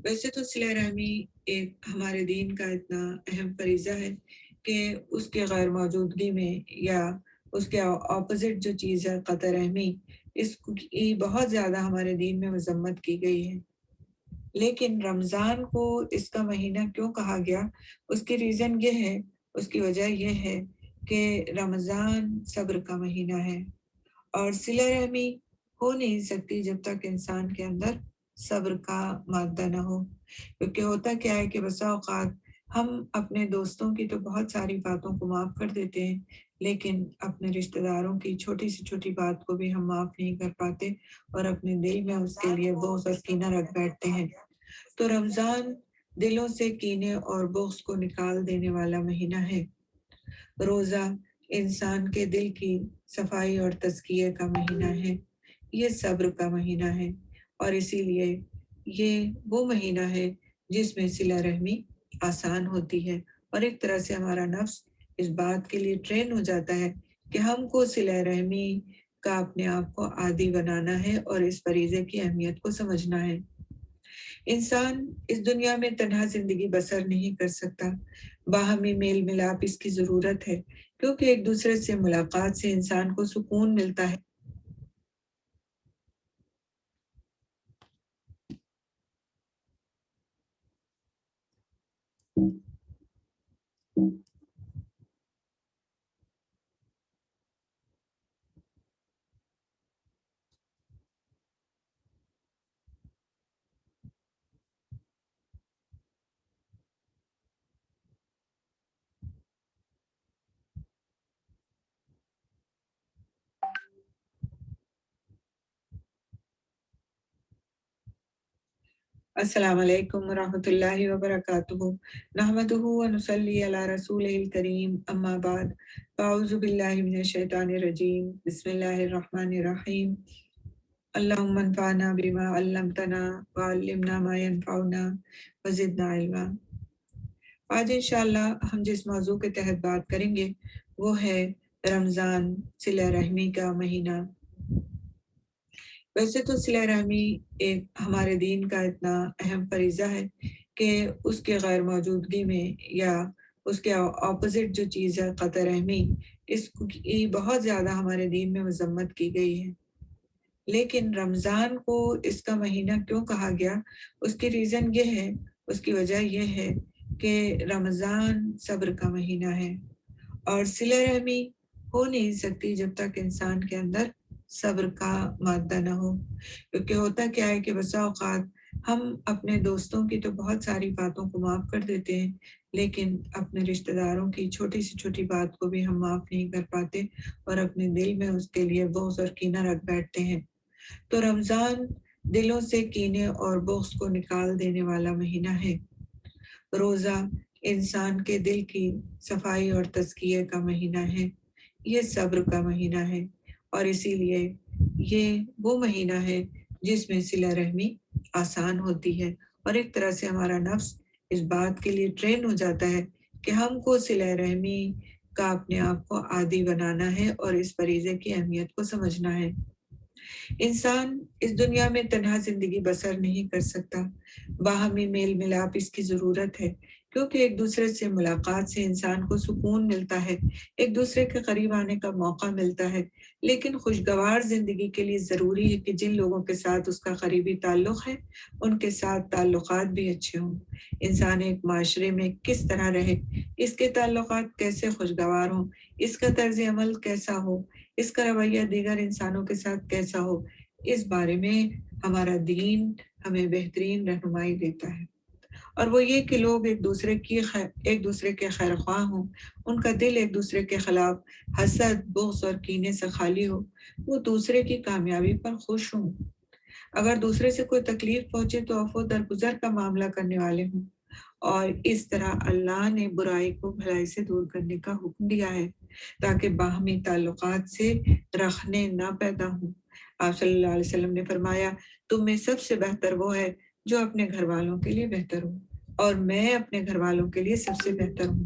ویسے تو صلہ رحمی ایک ہمارے دین کا اتنا اہم فریضہ ہے کہ اس کے غیر موجودگی میں یا اس کے اپوزٹ جو چیز ہے قطع رحمی، اس کی بہت زیادہ ہمارے دین میں مذمت کی گئی ہے۔ لیکن رمضان کو اس کا مہینہ کیوں کہا گیا؟ اس کی ریزن یہ ہے، اس کی وجہ یہ ہے کہ رمضان صبر کا مہینہ ہے، اور صلہ رحمی ہو نہیں سکتی جب تک انسان کے اندر صبر کا مادہ نہ ہو۔ کیونکہ ہوتا کیا ہے کہ بسا اوقات ہم اپنے دوستوں کی تو بہت ساری باتوں کو معاف کر دیتے ہیں، لیکن اپنے رشتہ داروں کی چھوٹی سے چھوٹی بات کو بھی ہم معاف نہیں کر پاتے اور اپنے دل میں اس کے لیے بغض اور کینہ رکھ بیٹھتے ہیں۔ تو رمضان دلوں سے کینے اور بغض کو نکال دینے والا مہینہ ہے۔ روزہ انسان کے دل کی صفائی اور تزکیے کا مہینہ ہے، یہ صبر کا مہینہ ہے، اور اسی لیے یہ وہ مہینہ ہے جس میں صلہ رحمی آسان ہوتی ہے، اور ایک طرح سے ہمارا نفس اس بات کے لیے ٹرین ہو جاتا ہے کہ ہم کو صلہ رحمی کا اپنے آپ کو عادی بنانا ہے اور اس فریضے کی اہمیت کو سمجھنا ہے۔ انسان اس دنیا میں تنہا زندگی بسر نہیں کر سکتا، باہمی میل ملاپ اس کی ضرورت ہے، کیونکہ ایک دوسرے سے ملاقات سے انسان کو سکون ملتا ہے۔ السلام علیکم ورحمۃ اللہ وبرکاتہ، نحمدہ ونصلی علی رسولہ الکریم، اما بعد، فاعوذ باللہ من الشیطان الرجیم، بسم اللہ الرحمن الرحیم، اللہم انفعنا بما علمتنا وعلمنا ما ینفعنا وزدنا علما۔ آج انشاءاللہ ہم جس موضوع کے تحت بات کریں گے وہ ہے رمضان، صلہ رحمی کا مہینہ۔ ویسے تو صلہ رحمی ایک ہمارے دین کا اتنا اہم فریضہ ہے کہ اس کے غیر موجودگی میں یا اس کے اپوزٹ جو چیز ہے قطع رحمی، اس کی بہت زیادہ ہمارے دین میں مذمت کی گئی ہے۔ لیکن رمضان کو اس کا مہینہ کیوں کہا گیا؟ اس کی ریزن یہ ہے، اس کی وجہ یہ ہے کہ رمضان صبر کا مہینہ ہے، اور صلہ رحمی ہو نہیں سکتی جب تک انسان کے اندر صبر کا مادہ نہ ہو۔ کیونکہ ہوتا کیا ہے کہ بسا اوقات ہم اپنے دوستوں کی تو بہت ساری باتوں کو معاف کر دیتے ہیں، لیکن اپنے رشتہ داروں کی چھوٹی سے چھوٹی بات کو بھی ہم معاف نہیں کر پاتے اور اپنے دل میں اس کے لیے بغض اور کینہ رکھ بیٹھتے ہیں۔ تو رمضان دلوں سے کینے اور بغض کو نکال دینے والا مہینہ ہے۔ روزہ انسان کے دل کی صفائی اور تزکیے کا مہینہ ہے، یہ صبر کا مہینہ ہے، اور اسی لیے یہ وہ مہینہ ہے جس میں صلہ رحمی آسان ہوتی ہے، اور ایک طرح سے ہمارا نفس اس بات کے لیے ٹرین ہو جاتا ہے کہ ہم کو صلہ رحمی کا اپنے آپ کو عادی بنانا ہے اور اس فریضے کی اہمیت کو سمجھنا ہے۔ انسان اس دنیا میں تنہا زندگی بسر نہیں کر سکتا، باہمی میل ملاپ اس کی ضرورت ہے، کیونکہ ایک دوسرے سے ملاقات سے انسان کو سکون ملتا ہے، ایک دوسرے کے قریب آنے کا موقع ملتا ہے۔ لیکن خوشگوار زندگی کے لیے ضروری ہے کہ جن لوگوں کے ساتھ اس کا قریبی تعلق ہے ان کے ساتھ تعلقات بھی اچھے ہوں۔ انسان ایک معاشرے میں کس طرح رہے، اس کے تعلقات کیسے خوشگوار ہوں، اس کا طرز عمل کیسا ہو، اس کا رویہ دیگر انسانوں کے ساتھ کیسا ہو، اس بارے میں ہمارا دین ہمیں بہترین رہنمائی دیتا ہے، اور وہ یہ کہ لوگ ایک دوسرے کے خیر خواہ ہوں، ان کا دل ایک دوسرے کے خلاف حسد، بغض اور کینے سے خالی ہو، وہ دوسرے کی کامیابی پر خوش ہوں، اگر دوسرے سے کوئی تکلیف پہنچے تو عفو درگزر کا معاملہ کرنے والے ہوں، اور اس طرح اللہ نے برائی کو بھلائی سے دور کرنے کا حکم دیا ہے تاکہ باہمی تعلقات سے رخنے نہ پیدا ہوں۔ آپ صلی اللہ علیہ وسلم نے فرمایا، تم میں سب سے بہتر وہ ہے جو اپنے گھر والوں کے لیے بہتر ہو، اور میں اپنے گھر والوں کے لیے سب سے بہتر ہوں۔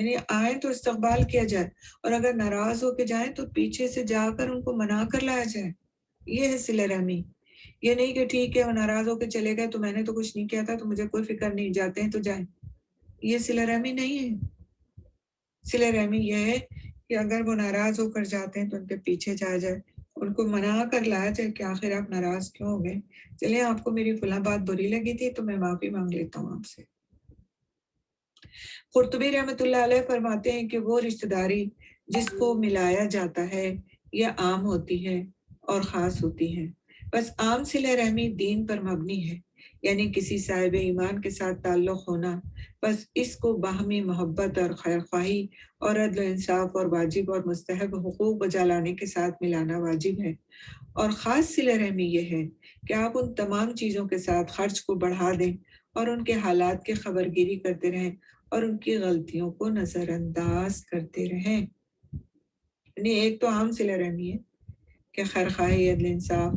یعنی آئیں تو استقبال کیا جائے، اور اگر ناراض ہو کے جائیں تو پیچھے سے جا کر ان کو منا کر لایا جائے. یہ ہے صلہ رحمی. یہ نہیں کہ ٹھیک ہے وہ ناراض ہو کے چلے گئے تو میں نے تو کچھ نہیں کیا تھا تو مجھے کوئی فکر نہیں، جاتے ہیں تو جائیں. یہ صلہ رحمی نہیں ہے. صلہ رحمی یہ ہے کہ اگر وہ ناراض ہو کر جاتے ہیں تو ان کے پیچھے جایا جائے، ان کو منا کر لایا جائے کہ آخر آپ ناراض کیوں ہو گئے، چلیں آپ کو میری فلاں بات بری لگی تھی تو میں معافی مانگ لیتا ہوں آپ سے. قرطبی رحمۃ اللہ علیہ فرماتے ہیں کہ وہ رشتہ داری جس کو ملایا جاتا ہے یہ عام ہوتی ہے اور خاص ہوتی ہے. بس عام صلہ رحمی دین پر مبنی ہے، یعنی کسی صاحب ایمان کے ساتھ تعلق ہونا، بس اس کو باہمی محبت اور خیر خواہی اور عدل و انصاف اور واجب اور مستحب حقوق بجا لانے کے ساتھ ملانا واجب ہے. اور خاص صلہ رحمی یہ ہے کہ آپ ان تمام چیزوں کے ساتھ خرچ کو بڑھا دیں اور ان کے حالات کی خبرگیری کرتے رہیں اور ان کی غلطیوں کو نظر انداز کرتے رہیں. یعنی ایک تو عام صلہ رحمی ہے کہ خیر خواہی، عدل انصاف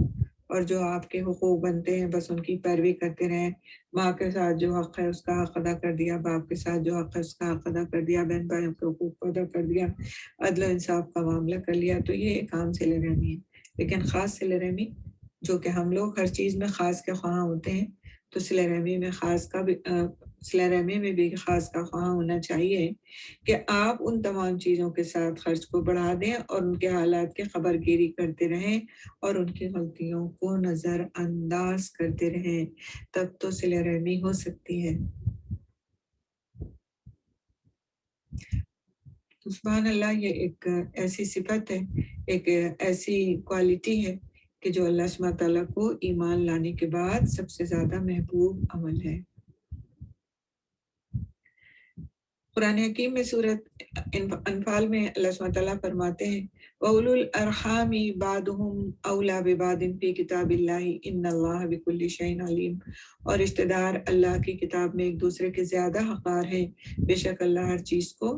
اور جو آپ کے حقوق بنتے ہیں بس ان کی پیروی کرتے رہیں. ماں کے ساتھ جو حق ہے اس کا حق ادا کر دیا، باپ کے ساتھ جو حق ہے اس کا حق ادا کر دیا، بہن بھائیوں کے حقوق کو ادا کر دیا، عدل و انصاف کا معاملہ کر لیا. تو یہ ایک عام صلہ رحمی ہے. لیکن خاص صلہ رحمی جو کہ ہم لوگ ہر چیز میں خاص کے خواہاں ہوتے ہیں، تو صلہ رحمی میں صلہ رحمی میں بھی خاص کا خواہاں ہونا چاہیے کہ آپ ان تمام چیزوں کے ساتھ خرچ کو بڑھا دیں اور ان کے حالات کی خبرگیری کرتے رہیں اور ان کی غلطیوں کو نظر انداز کرتے رہیں. تب تو صلہ رحمی ہو سکتی ہے. تو سبحان اللہ، یہ ایک ایسی صفت ہے، ایک ایسی کوالٹی ہے کہ جو اللہ سبحانہ تعالیٰ کو ایمان لانے کے بعد سب سے زیادہ محبوب عمل ہے. قرآن حکیم میں سورۃ انفال میں اللہ سبحانہ تعالیٰ فرماتے ہیں وَأُولُو الْأَرْحَامِ بَعْضُهُمْ أَوْلَىٰ بِبَعْضٍ فِي كِتَابِ اللَّهِ إِنَّ اللَّهَ بِكُلِّ شَيْءٍ عَلِيمٌ. اور رشتہ دار اللہ کی کتاب میں ایک دوسرے کے زیادہ حقدار ہیں، بے شک اللہ ہر چیز کو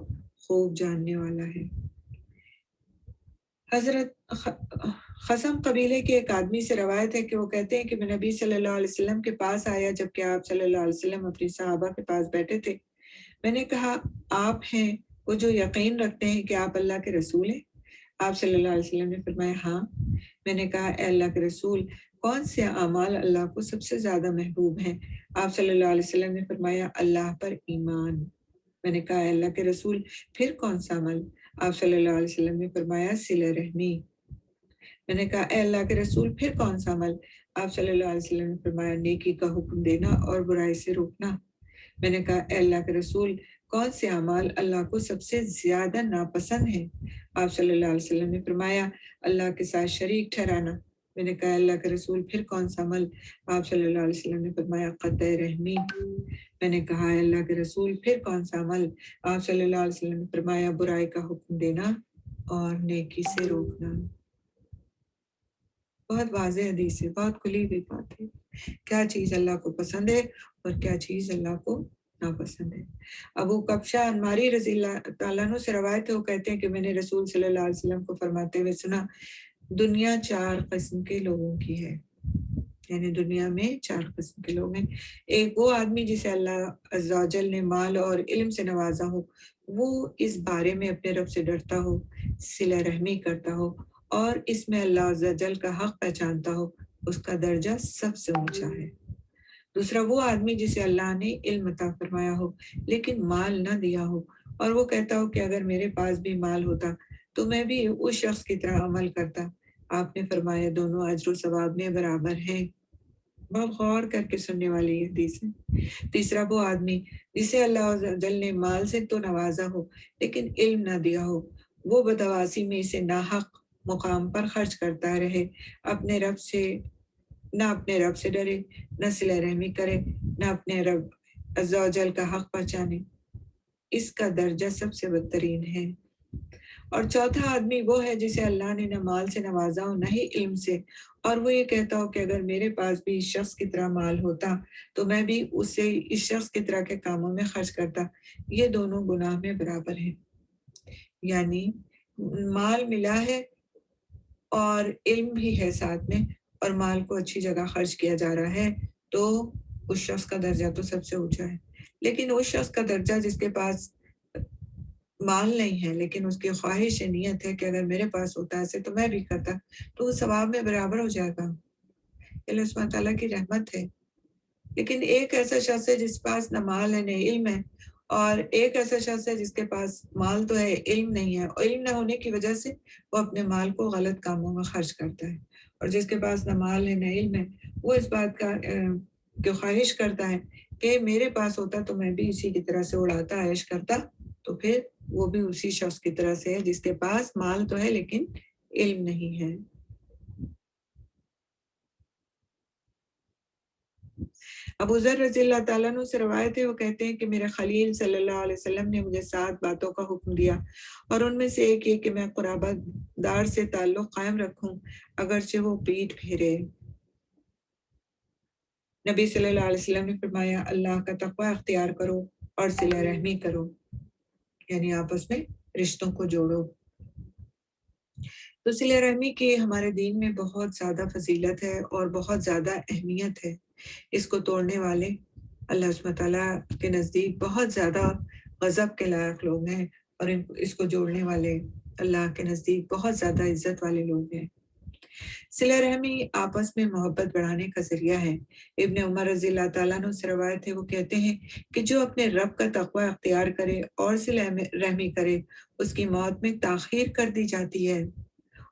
خوب جاننے والا ہے. حضرت خصم قبیلے کے ایک آدمی سے روایت ہے کہ وہ کہتے ہیں کہ میں نبی صلی اللہ علیہ وسلم کے پاس آیا جبکہ آپ صلی اللہ علیہ وسلم اپنی صحابہ کے پاس بیٹھے تھے. میں نے کہا آپ ہیں وہ جو یقین رکھتے ہیں کہ آپ اللہ کے رسول ہیں؟ آپ صلی اللہ علیہ وسلم نے فرمایا ہاں. میں نے کہا اے اللہ کے رسول، کون سے اعمال اللہ کو سب سے زیادہ محبوب ہیں؟ آپ صلی اللہ علیہ وسلم نے فرمایا اللہ پر ایمان. میں نے کہا اے اللہ کے رسول پھر کون سا عمل؟ آپ صلی اللہ علیہ وسلم نے فرمایا صلہ رحمی. میں نے کہا اے اللہ کے رسول پھر کون سا عمل؟ آپ صلی اللہ علیہ وسلم نے فرمایا نیکی کا حکم دینا اور برائی سے روکنا. میں نے کہا اے اللہ کے رسول کون سے اعمال اللہ کو سب سے زیادہ ناپسند ہیں؟ آپ صلی اللہ علیہ وسلم نے فرمایا اللہ کے ساتھ شریک ٹھہرانا. میں نے کہا اللہ کے رسول پھر کون سا عمل؟ آپ صلی اللہ علیہ وسلم نے فرمایا قطع رحمی. میں نے کہا اللہ کے رسول پھر کون سا عمل؟ آپ صلی اللہ علیہ وسلم نے فرمایا برائی کا حکم دینا اور نیکی سے روکنا. بہت واضح حدیث ہے، بہت کھلی ہوئی بات ہے کیا چیز اللہ کو پسند ہے اور کیا چیز اللہ کو ناپسند ہے. ابو کبشہ انماری رضی اللہ تعالیٰ عنہ سے روایت ہے، وہ کہتے ہیں کہ میں نے رسول صلی اللہ علیہ وسلم کو فرماتے ہوئے سنا دنیا 4 قسم کے لوگوں کی ہے. یعنی دنیا میں 4 قسم کے لوگ ہیں. ایک وہ آدمی جسے اللہ عز و جل نے مال اور علم سے نوازا ہو، وہ اس بارے میں اپنے رب سے ڈرتا ہو، صلہ رحمی کرتا ہو اور اس میں اللہ عز و جل کا حق پہچانتا ہو، اس کا درجہ سب سے اونچا ہے. دوسرا وہ آدمی جسے اللہ نے علم عطا فرمایا ہو لیکن مال نہ دیا ہو اور وہ کہتا ہو کہ اگر میرے پاس بھی مال ہوتا تو میں بھی اس شخص کی طرح عمل کرتا. آپ نے فرمایا دونوں اجر و ثواب میں برابر ہیں. بہت غور کر کے سننے والی یہ حدیث ہے. تیسرا وہ آدمی جسے اللہ عز و جل نے مال سے تو نوازا ہو لیکن علم نہ دیا ہو، وہ بدعواسی میں اسے ناحق مقام پر خرچ کرتا رہے، اپنے رب سے ڈرے، نہ صلہ رحمی کرے، نہ اپنے رب عز و جل کا حق پہچانے. اس کا درجہ سب سے بدترین ہے. اور چوتھا آدمی وہ ہے جسے اللہ نے نہ مال سے نوازا ہو نہ ہی علم سے، اور وہ یہ کہتا ہو کہ اگر میرے پاس بھی اس شخص کی طرح مال ہوتا تو میں بھی اسے اس شخص کی طرح کے کاموں میں خرچ کرتا. یہ دونوں گناہ میں برابر ہیں. یعنی مال ملا ہے اور علم بھی ہے ساتھ میں اور مال کو اچھی جگہ خرچ کیا جا رہا ہے تو اس شخص کا درجہ تو سب سے اونچا ہے. لیکن اس شخص کا درجہ جس کے پاس مال نہیں ہے لیکن اس کی خواہش نیت ہے کہ اگر میرے پاس ہوتا ایسے تو میں بھی کرتا، تو وہ ثواب میں برابر ہو جائے گا۔ اللہ سبحانہ تعالیٰ کی رحمت ہے۔ لیکن ایک ایسا شخص ہے جس پاس نہ مال ہے نہ علم ہے، اور ایک ایسا شخص ہے جس کے پاس مال تو ہے علم نہیں ہے، اور علم نہ ہونے کی وجہ سے وہ اپنے مال کو غلط کاموں میں خرچ کرتا ہے۔ اور جس کے پاس نہ مال ہے نہ علم ہے، وہ اس بات کا کی خواہش کرتا ہے کہ میرے پاس ہوتا تو میں بھی اسی کی طرح سے اڑاتا عیش کرتا، تو پھر وہ بھی اسی شخص کی طرح سے ہے جس کے پاس مال تو ہے لیکن علم نہیں ہے۔ ابو ذر رضی اللہ تعالیٰ عنہ سے روایت ہے، وہ کہتے ہیں کہ میرے خلیل صلی اللہ علیہ وسلم نے مجھے 7 باتوں کا حکم دیا، اور ان میں سے ایک یہ کہ میں قرابت دار سے تعلق قائم رکھوں اگرچہ وہ پیٹھ پھیرے۔ نبی صلی اللہ علیہ وسلم نے فرمایا اللہ کا تقوی اختیار کرو اور صلہ رحمی کرو، یعنی آپس میں رشتوں کو جوڑو۔ تو صلہ رحمی کی ہمارے دین میں بہت زیادہ فضیلت ہے اور بہت زیادہ اہمیت ہے۔ اس کو توڑنے والے اللہ سبحانہ تعالیٰ کے نزدیک بہت زیادہ غضب کے لائق لوگ ہیں، اور اس کو جوڑنے والے اللہ کے نزدیک بہت زیادہ عزت والے لوگ ہیں۔ صلہ رحمی آپس میں محبت بڑھانے کا ذریعہ ہے۔ ابن عمر رضی اللہ تعالیٰ عنہ سے روایت ہے، وہ کہتے ہیں کہ جو اپنے رب کا تقوی اختیار کرے اور صلہ رحمی کرے، اس کی موت میں تاخیر کر دی جاتی ہے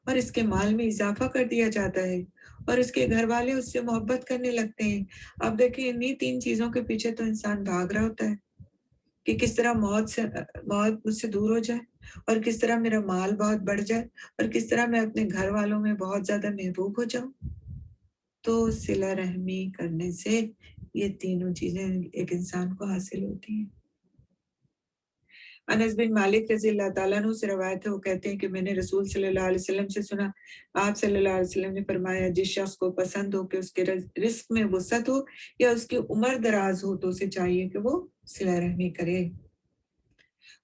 اور اس کے مال میں اضافہ کر دیا جاتا ہے، اور اس کے گھر والے اس سے محبت کرنے لگتے ہیں۔ اب دیکھیں انہی 3 چیزوں کے پیچھے تو انسان بھاگ رہا ہوتا ہے کہ کس طرح موت مجھ سے دور ہو جائے، اور کس طرح میرا مال بہت بڑھ جائے، اور کس طرح میں اپنے گھر والوں میں بہت زیادہ محبوب ہو جاؤں۔ تو صلہ رحمی کرنے سے یہ تینوں چیزیں ایک انسان کو حاصل ہوتی ہیں۔ انس بن مالک رضی اللہ تعالیٰ عنہ سے روایت ہے، وہ کہتے ہیں کہ میں نے رسول صلی اللہ علیہ وسلم سے سنا، آپ صلی اللہ علیہ وسلم نے فرمایا جس شخص کو پسند ہو کہ اس کے رزق میں وسعت ہو یا اس کی عمر دراز ہو تو اسے چاہیے کہ وہ صلہ رحمی کرے۔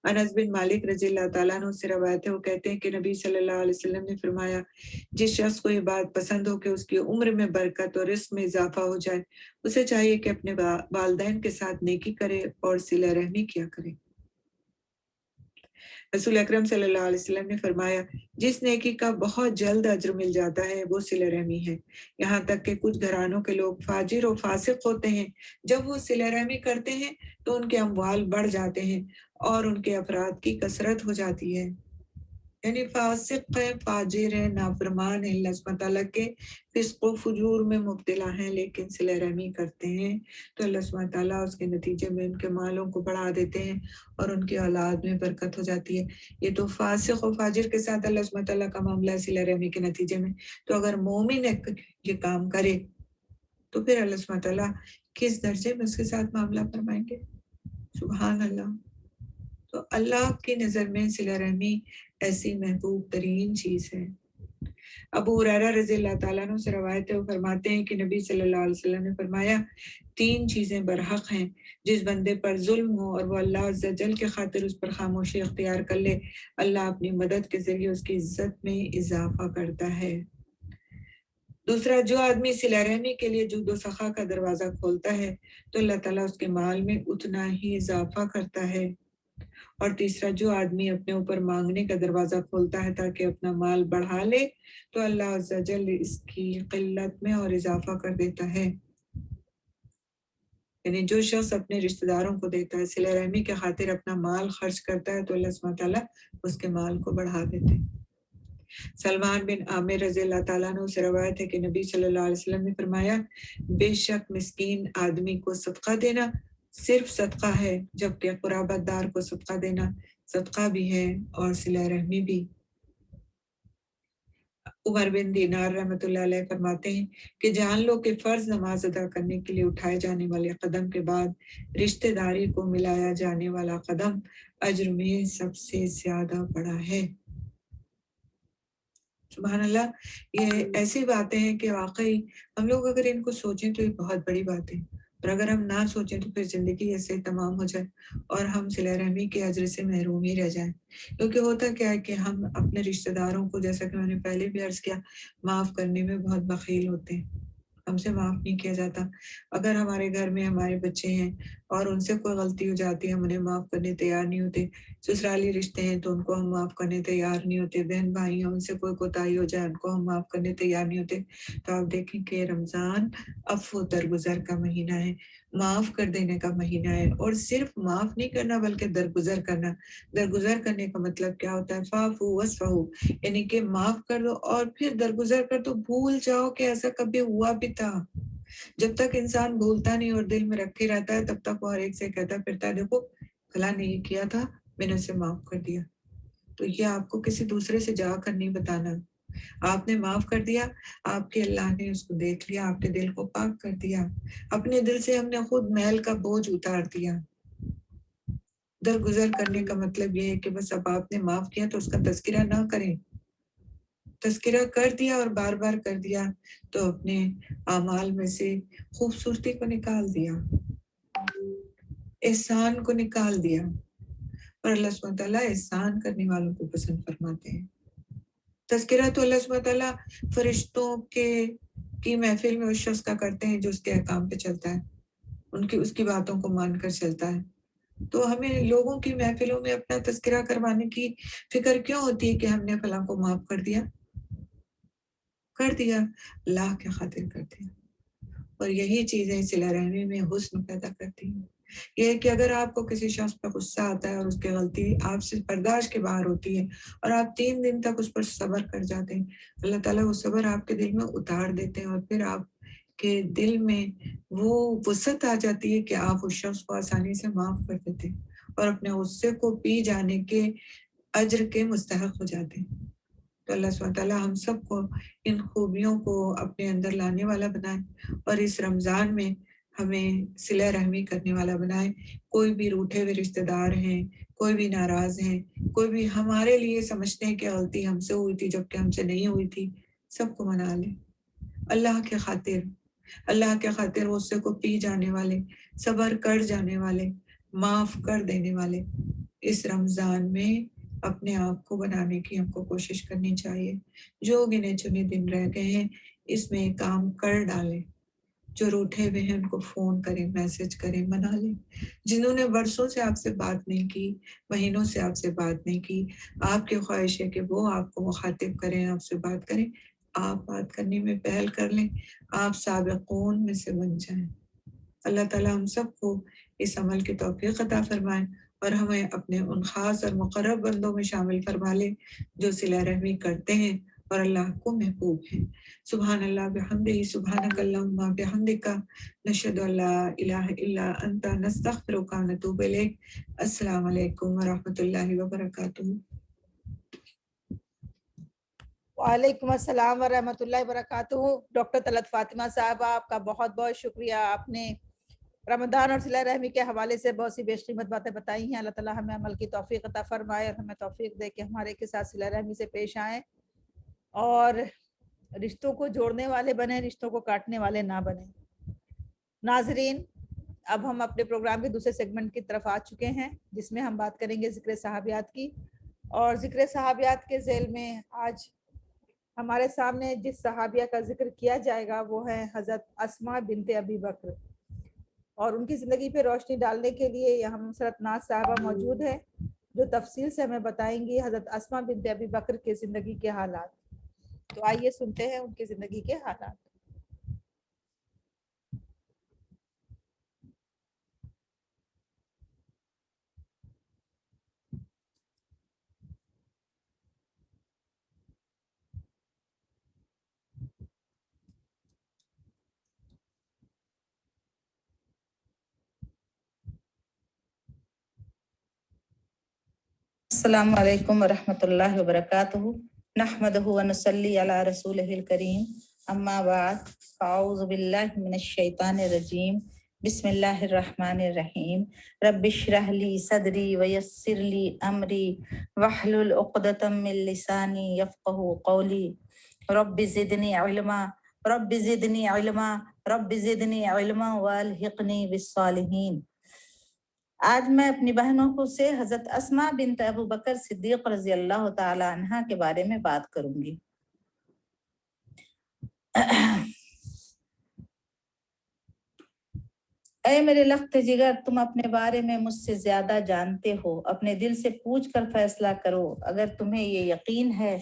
انس بن مالک رضی اللہ تعالیٰ عنہ سے روایت ہے، وہ کہتے ہیں کہ نبی صلی اللہ علیہ وسلم نے فرمایا جس شخص کو یہ بات پسند ہو کہ اس کی عمر میں برکت اور رزق میں اضافہ ہو جائے، اسے چاہیے کہ اپنے والدین کے ساتھ نیکی کرے اور صلہ رحمی کیا کرے۔ رسول اکرم صلی اللہ علیہ وسلم نے فرمایا جس نیکی کا بہت جلد اجر مل جاتا ہے وہ صلہ رحمی ہے، یہاں تک کہ کچھ گھرانوں کے لوگ فاجر و فاسق ہوتے ہیں، جب وہ صلہ رحمی کرتے ہیں تو ان کے اموال بڑھ جاتے ہیں اور ان کے افراد کی کثرت ہو جاتی ہے۔ یعنی فاسق ہے، فاجر ہے، نافرمان ہے، اللہ سبحانہ تعالیٰ کے فسق و فجور میں مبتلا ہیں، لیکن صلہ رحمی کرتے ہیں تو اللہ سبحانہ تعالیٰ اس کے نتیجے میں ان کے مالوں کو بڑھا دیتے ہیں اور ان کی اولاد میں برکت ہو جاتی ہے۔ یہ تو فاسق و فاجر کے ساتھ اللہ سبحانہ تعالیٰ کا معاملہ ہے صلہ رحمی کے نتیجے میں، تو اگر مومن یہ کام کرے تو پھر اللہ سبحانہ تعالیٰ کس درجے میں اس کے ساتھ معاملہ فرمائیں گے۔ سبحان اللہ۔ تو اللہ کی نظر میں صلہ رحمی ایسی محبوب ترین چیز ہے۔ ابو ہریرہ رضی اللہ تعالیٰ عنہ سے روایت ہے، وہ فرماتے ہیں کہ نبی صلی اللہ علیہ وسلم نے فرمایا 3 چیزیں برحق ہیں، جس بندے پر ظلم ہو اور وہ اللہ عز و جل کے خاطر اس پر خاموشی اختیار کر لے، اللہ اپنی مدد کے ذریعے اس کی عزت میں اضافہ کرتا ہے۔ دوسرا، جو آدمی صلہ رحمی کے لیے جود و سخا کا دروازہ کھولتا ہے تو اللہ تعالیٰ اس کے مال میں اتنا ہی اضافہ کرتا ہے۔ اور تیسرا، جو آدمی اپنے اوپر مانگنے کا دروازہ کھولتا ہے تاکہ اپنا مال بڑھا لے تو اللہ عز و جل اس کی قلت میں اور اضافہ کر دیتا ہے۔ یعنی جو شخص اپنے رشتہ داروں کو دیتا ہے، صلہ رحمی کے خاطر اپنا مال خرچ کرتا ہے تو اللہ سبحانہ تعالیٰ اس کے مال کو بڑھا دیتے ہیں۔ سلمان بن عامر رضی اللہ تعالیٰ عنہ سے روایت ہے کہ نبی صلی اللہ علیہ وسلم نے فرمایا بے شک مسکین آدمی کو صدقہ دینا صرف صدقہ ہے، جبکہ قرابت دار کو صدقہ دینا صدقہ بھی ہے اور صلہ رحمی بھی۔ عمر بن دینار رحمۃ اللہ علیہ فرماتے ہیں کہ جان لو کہ فرض نماز ادا کرنے کے لیے اٹھائے جانے والے قدم کے بعد رشتہ داری کو ملایا جانے والا قدم اجر میں سب سے زیادہ بڑا ہے۔ سبحان اللہ، یہ ایسی باتیں ہیں کہ واقعی ہم لوگ اگر ان کو سوچیں تو یہ بہت بڑی بات ہے، اور اگر ہم نہ سوچیں تو پھر زندگی ایسے تمام ہو جائے اور ہم صلہ رحمی کے اجر سے محروم ہی رہ جائیں۔ کیونکہ ہوتا کیا ہے کہ ہم اپنے رشتہ داروں کو، جیسا کہ میں نے پہلے بھی عرض کیا، معاف کرنے میں بہت بخیل ہوتے ہیں۔ ہم سے معاف نہیں کیا جاتا۔ اگر ہمارے گھر میں ہمارے بچے ہیں اور ان سے کوئی غلطی ہو جاتی ہے، ہم انہیں معاف کرنے تیار نہیں ہوتے۔ سسرالی رشتے ہیں تو ان کو ہم معاف کرنے تیار نہیں ہوتے۔ بہن بھائی ہیں، ان سے کوئی کوتاہی ہو جائے ان کو ہم معاف کرنے تیار نہیں ہوتے۔ تو آپ دیکھیں کہ رمضان عفو درگزر کا مہینہ ہے، معاف کر دینے کا مہینہ ہے، اور صرف معاف نہیں کرنا بلکہ درگزر کرنا۔ درگزر کرنے کا مطلب کیا ہوتا ہے؟ فاعفو واصفحوا، یعنی کہ معاف کر دو اور پھر درگزر کر دو، بھول جاؤ کہ ایسا کبھی ہوا بھی تھا۔ جب تک انسان بھولتا نہیں اور دل میں رکھے رہتا ہے، تب تک وہ ہر ایک سے کہتا پھرتا ہے دیکھو فلاں نے یہ کیا تھا، میں نے اسے معاف کر دیا۔ تو یہ آپ کو کسی دوسرے سے جا کر نہیں بتانا، آپ نے معاف کر دیا، آپ کے اللہ نے اس کو دیکھ لیا، آپ کے دل کو پاک کر دیا، اپنے دل سے ہم نے خود میل کا بوجھ اتار دیا۔ درگزر کرنے کا مطلب یہ ہے کہ بس اب آپ نے معاف کیا تو اس کا تذکرہ نہ کریں، تذکرہ کر دیا اور بار بار کر دیا تو اپنے اعمال میں سے خوبصورتی کو نکال دیا، احسان کو نکال دیا، اور اللہ سبحانہ تعالیٰ احسان کرنے والوں کو پسند فرماتے ہیں۔ تذکرہ تو اللہ سبحانہ تعالیٰ فرشتوں کی محفل میں اس شخص کا کرتے ہیں جو اس کے احکام پہ چلتا ہے، اس کی باتوں کو مان کر چلتا ہے۔ تو ہمیں لوگوں کی محفلوں میں اپنا تذکرہ کروانے کی فکر کیوں ہوتی ہے کہ ہم نے فلاں کو معاف کر دیا؟ اللہ کے خاطر کر دیا۔ اور یہی چیزیں صلہ رحمی میں حسن پیدا کرتی ہیں۔ یہ ہے کہ اگر آپ کو کسی شخص پر غصہ آتا ہے اور اس کی غلطی آپ سے برداشت کے باہر ہوتی ہے اور آپ 3 دن تک اس پر صبر کر جاتے ہیں، اللہ تعالیٰ وہ صبر آپ کے دل میں اتار دیتے ہیں، اور پھر آپ کے دل میں وہ وسعت آ جاتی ہے کہ آپ اس شخص کو آسانی سے معاف کر دیتے ہیں اور اپنے غصے کو پی جانے کے اجر کے مستحق ہو جاتے ہیں۔ تو اللہ سبحانہ تعالیٰ ہم سب کو ان خوبیوں کو اپنے اندر لانے والا بنائے، اور اس رمضان میں ہمیں صلہ رحمی کرنے والا بنائے۔ کوئی بھی روٹھے ہوئے رشتہ دار ہیں، کوئی بھی ناراض ہیں، کوئی بھی ہمارے لیے سمجھتے ہیں کہ غلطی ہم سے ہوئی تھی جبکہ ہم سے نہیں ہوئی تھی، سب کو منا لیں اللہ کے خاطر، اللہ کے خاطر غصے کو پی جانے والے، صبر کر جانے والے، معاف کر دینے والے اس رمضان میں اپنے آپ کو بنانے کی ہم کو کوشش کرنی چاہیے۔ جو گنے چنے دن رہ گئے ہیں اس میں کام کر ڈالیں۔ جو روٹھے ہوئے ہیں ان کو فون کریں، میسج کریں، منا لیں۔ جنہوں نے برسوں سے آپ سے بات نہیں کی، مہینوں سے آپ سے بات نہیں کی، آپ کی خواہش ہے کہ وہ آپ کو مخاطب کریں، آپ سے بات کریں، آپ بات کرنے میں پہل کر لیں، آپ سابقون میں سے بن جائیں۔ اللہ تعالیٰ ہم سب کو اس عمل کی توفیق عطا فرمائے اور ہمیں اپنے ان خاص اور مقرب بندوں میں شامل فرما لے جو صلہ رحمی کرتے ہیں اور اللہ کو محبوب ہیں۔ سبحان اللہ بحمدہ، سبحانک اللہم بحمدک، نشہد ان لا الہ الا انت، نستغفرک و نتوب الیک۔ السلام علیکم ورحمۃ اللہ وبرکاتہ۔ وعلیکم السلام ورحمۃ اللہ وبرکاتہ۔ ڈاکٹر طلعت فاطمہ صاحبہ، آپ کا بہت بہت شکریہ۔ آپ نے رمضان اور صلہ رحمی کے حوالے سے بہت سی بیش قیمت باتیں بتائی ہیں۔ اللہ تعالیٰ ہمیں عمل کی توفیق عطا فرمائے اور ہمیں توفیق دے کہ ہمارے کے ساتھ صلہ رحمی سے پیش آئیں اور رشتوں کو جوڑنے والے بنیں، رشتوں کو کاٹنے والے نہ بنیں۔ ناظرین، اب ہم اپنے پروگرام کے دوسرے سیگمنٹ کی طرف آ چکے ہیں جس میں ہم بات کریں گے ذکر صحابیات کی، اور ذکر صحابیات کے ذیل میں آج ہمارے سامنے جس صحابیہ کا ذکر کیا جائے گا وہ ہے حضرت اسماء بنت ابی بکر، اور ان کی زندگی پہ روشنی ڈالنے کے لیے یہاں مسرت ناز صاحبہ موجود ہے جو تفصیل سے ہمیں بتائیں گی حضرت اسماء بنت ابی بکر کے زندگی کے حالات۔ تو آئیے سنتے ہیں ان کی زندگی کے حالات۔ السلام علیکم ورحمۃ اللہ وبرکاتہ، نحمدہ ونصلی علی رسولہ الکریم، اما بعد، اعوذ باللہ من الشیطان الرجیم، بسم اللہ الرحمن الرحیم، رب اشرح لی صدری ویسر لی امری واحلل عقدۃ من لسانی یفقہوا قولی، رب زدنی علما، رب زدنی علما، رب زدنی علما والحقنی بالصالحین۔ آج میں اپنی بہنوں کو سے حضرت اسماء بنت ابو بکر صدیق رضی اللہ تعالی عنہ کے بارے میں بات کروں گی۔ اے میرے لخت جگر، تم اپنے بارے میں مجھ سے زیادہ جانتے ہو، اپنے دل سے پوچھ کر فیصلہ کرو۔ اگر تمہیں یہ یقین ہے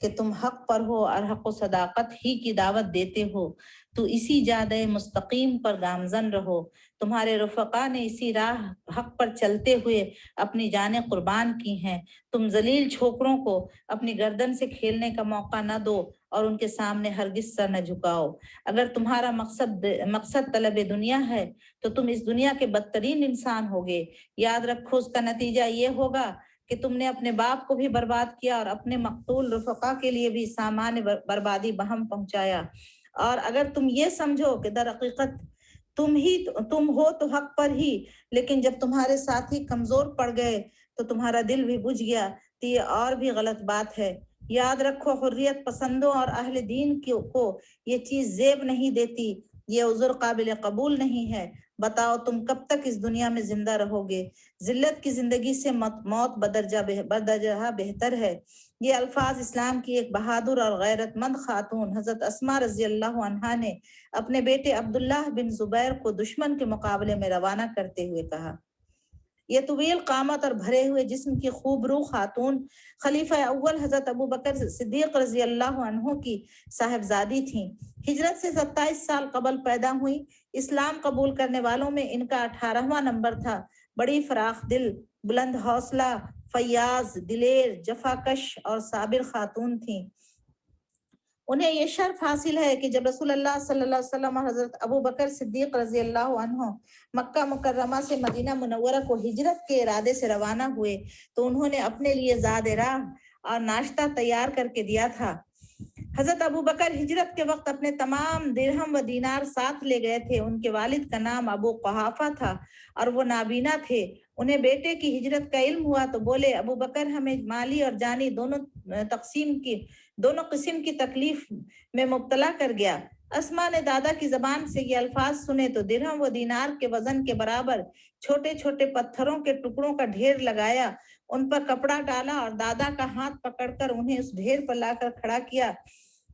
کہ تم حق پر ہو اور حق و صداقت ہی کی دعوت دیتے ہو تو اسی جادہ مستقیم پر گامزن رہو۔ تمہارے رفقا نے اسی راہ حق پر چلتے ہوئے اپنی جانیں قربان کی ہیں۔ تم ذلیل چھوکروں کو اپنی گردن سے کھیلنے کا موقع نہ دو اور ان کے سامنے ہرگز سر نہ جھکاؤ۔ اگر تمہارا مقصد طلب دنیا ہے تو تم اس دنیا کے بدترین انسان ہوگے۔ یاد رکھو اس کا نتیجہ یہ ہوگا کہ تم نے اپنے باپ کو بھی برباد کیا اور اپنے مقتول رفقا کے لیے بھی سامان بربادی بہم پہنچایا۔ اور اگر تم یہ سمجھو کہ در حقیقت تم ہو تو حق پر ہی، لیکن جب تمہارے ساتھی کمزور پڑ گئے تو تمہارا دل بھی بجھ گیا، تو یہ اور بھی غلط بات ہے۔ یاد رکھو حریت پسندوں اور اہل دین کو یہ چیز زیب نہیں دیتی، یہ عذر قابل قبول نہیں ہے۔ بتاؤ تم کب تک اس دنیا میں زندہ رہو گے؟ ذلت کی زندگی سے موت بدرجہ بہتر ہے۔ یہ الفاظ اسلام کی ایک بہادر اور غیرت مند خاتون حضرت اسماء رضی اللہ عنہا نے اپنے بیٹے عبداللہ بن زبیر کو دشمن کے مقابلے میں روانہ کرتے ہوئے کہا۔ یہ طویل قامت اور بھرے ہوئے جسم کی خوب روح خاتون خلیفہ اول حضرت ابو بکر صدیق رضی اللہ عنہ کی صاحبزادی تھیں۔ ہجرت سے 27 سال قبل پیدا ہوئی۔ اسلام قبول کرنے والوں میں ان کا 18واں نمبر تھا۔ بڑی فراخ دل، بلند حوصلہ، فیاض، دلیر، جفاکش اور صابر خاتون تھیں۔ انہیں یہ شرف حاصل ہے کہ جب رسول اللہ صلی اللہ علیہ وسلم اور حضرت ابو بکر صدیق رضی اللہ عنہ مکہ مکرمہ سے مدینہ منورہ کو ہجرت کے ارادے سے روانہ ہوئے تو انہوں نے اپنے لیے زاد راہ اور ناشتہ تیار کر کے دیا تھا۔ حضرت ابو بکر ہجرت کے وقت اپنے تمام درہم و دینار ساتھ لے گئے تھے۔ ان کے والد کا نام ابو قحافہ تھا اور وہ نابینا تھے۔ انہیں بیٹے کی ہجرت کا علم ہوا تو بولے، ابو بکر ہمیں مالی اور جانی دونوں قسم کی تکلیف میں مبتلا کر گیا۔ اسماء نے دادا کی زبان سے یہ الفاظ سنے تو درہم و دینار کے وزن کے برابر چھوٹے چھوٹے پتھروں کے ٹکڑوں کا ڈھیر لگایا، ان پر کپڑا ڈالا اور دادا کا ہاتھ پکڑ کر انہیں اس ڈھیر پر لا کر کھڑا کیا۔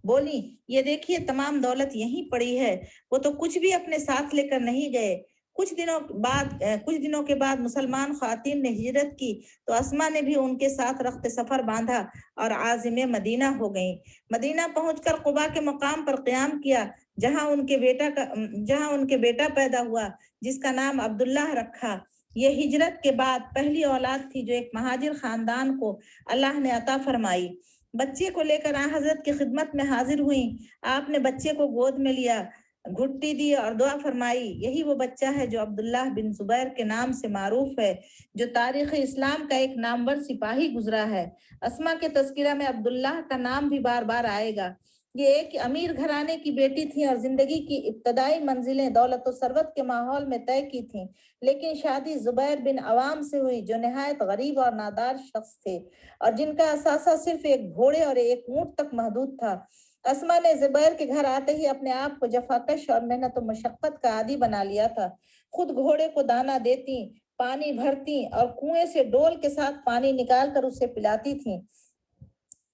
بولی، یہ دیکھیے تمام دولت یہیں پڑی ہے، وہ تو کچھ بھی اپنے ساتھ لے کر نہیں گئے۔ کچھ دنوں کے بعد مسلمان خواتین نے ہجرت کی تو اسماء نے بھی ان کے ساتھ رخت سفر باندھا اور عازم مدینہ ہو گئیں۔ مدینہ پہنچ کر قباء کے مقام پر قیام کیا جہاں ان کے بیٹا پیدا ہوا جس کا نام عبداللہ رکھا۔ یہ ہجرت کے بعد پہلی اولاد تھی جو ایک مہاجر خاندان کو اللہ نے عطا فرمائی۔ بچے کو لے کر حضرت کی خدمت میں حاضر ہوئیں۔ آپ نے بچے کو گود میں لیا، گھٹی دی اور دعا فرمائی۔ یہی وہ بچہ ہے جو عبداللہ بن زبیر کے نام سے معروف ہے، جو تاریخ اسلام کا ایک نامور سپاہی گزرا ہے۔ اسماء کے تذکرہ میں عبداللہ کا نام بھی بار بار آئے گا۔ یہ ایک امیر گھرانے کی بیٹی تھی اور زندگی کی ابتدائی منزلیں دولت و ثروت کے ماحول میں طے کی تھیں، لیکن شادی زبیر بن عوام سے ہوئی جو نہایت غریب اور نادار شخص تھے اور جن کا اثاثہ صرف ایک گھوڑے اور ایک اونٹ تک محدود تھا۔ اسماء نے زبیر کے گھر آتے ہی اپنے آپ کو جفاکش اور محنت و مشقت کا عادی بنا لیا تھا۔ خود گھوڑے کو دانہ دیتی، پانی بھرتی اور کنویں سے ڈول کے ساتھ پانی نکال کر اسے پلاتی تھیں۔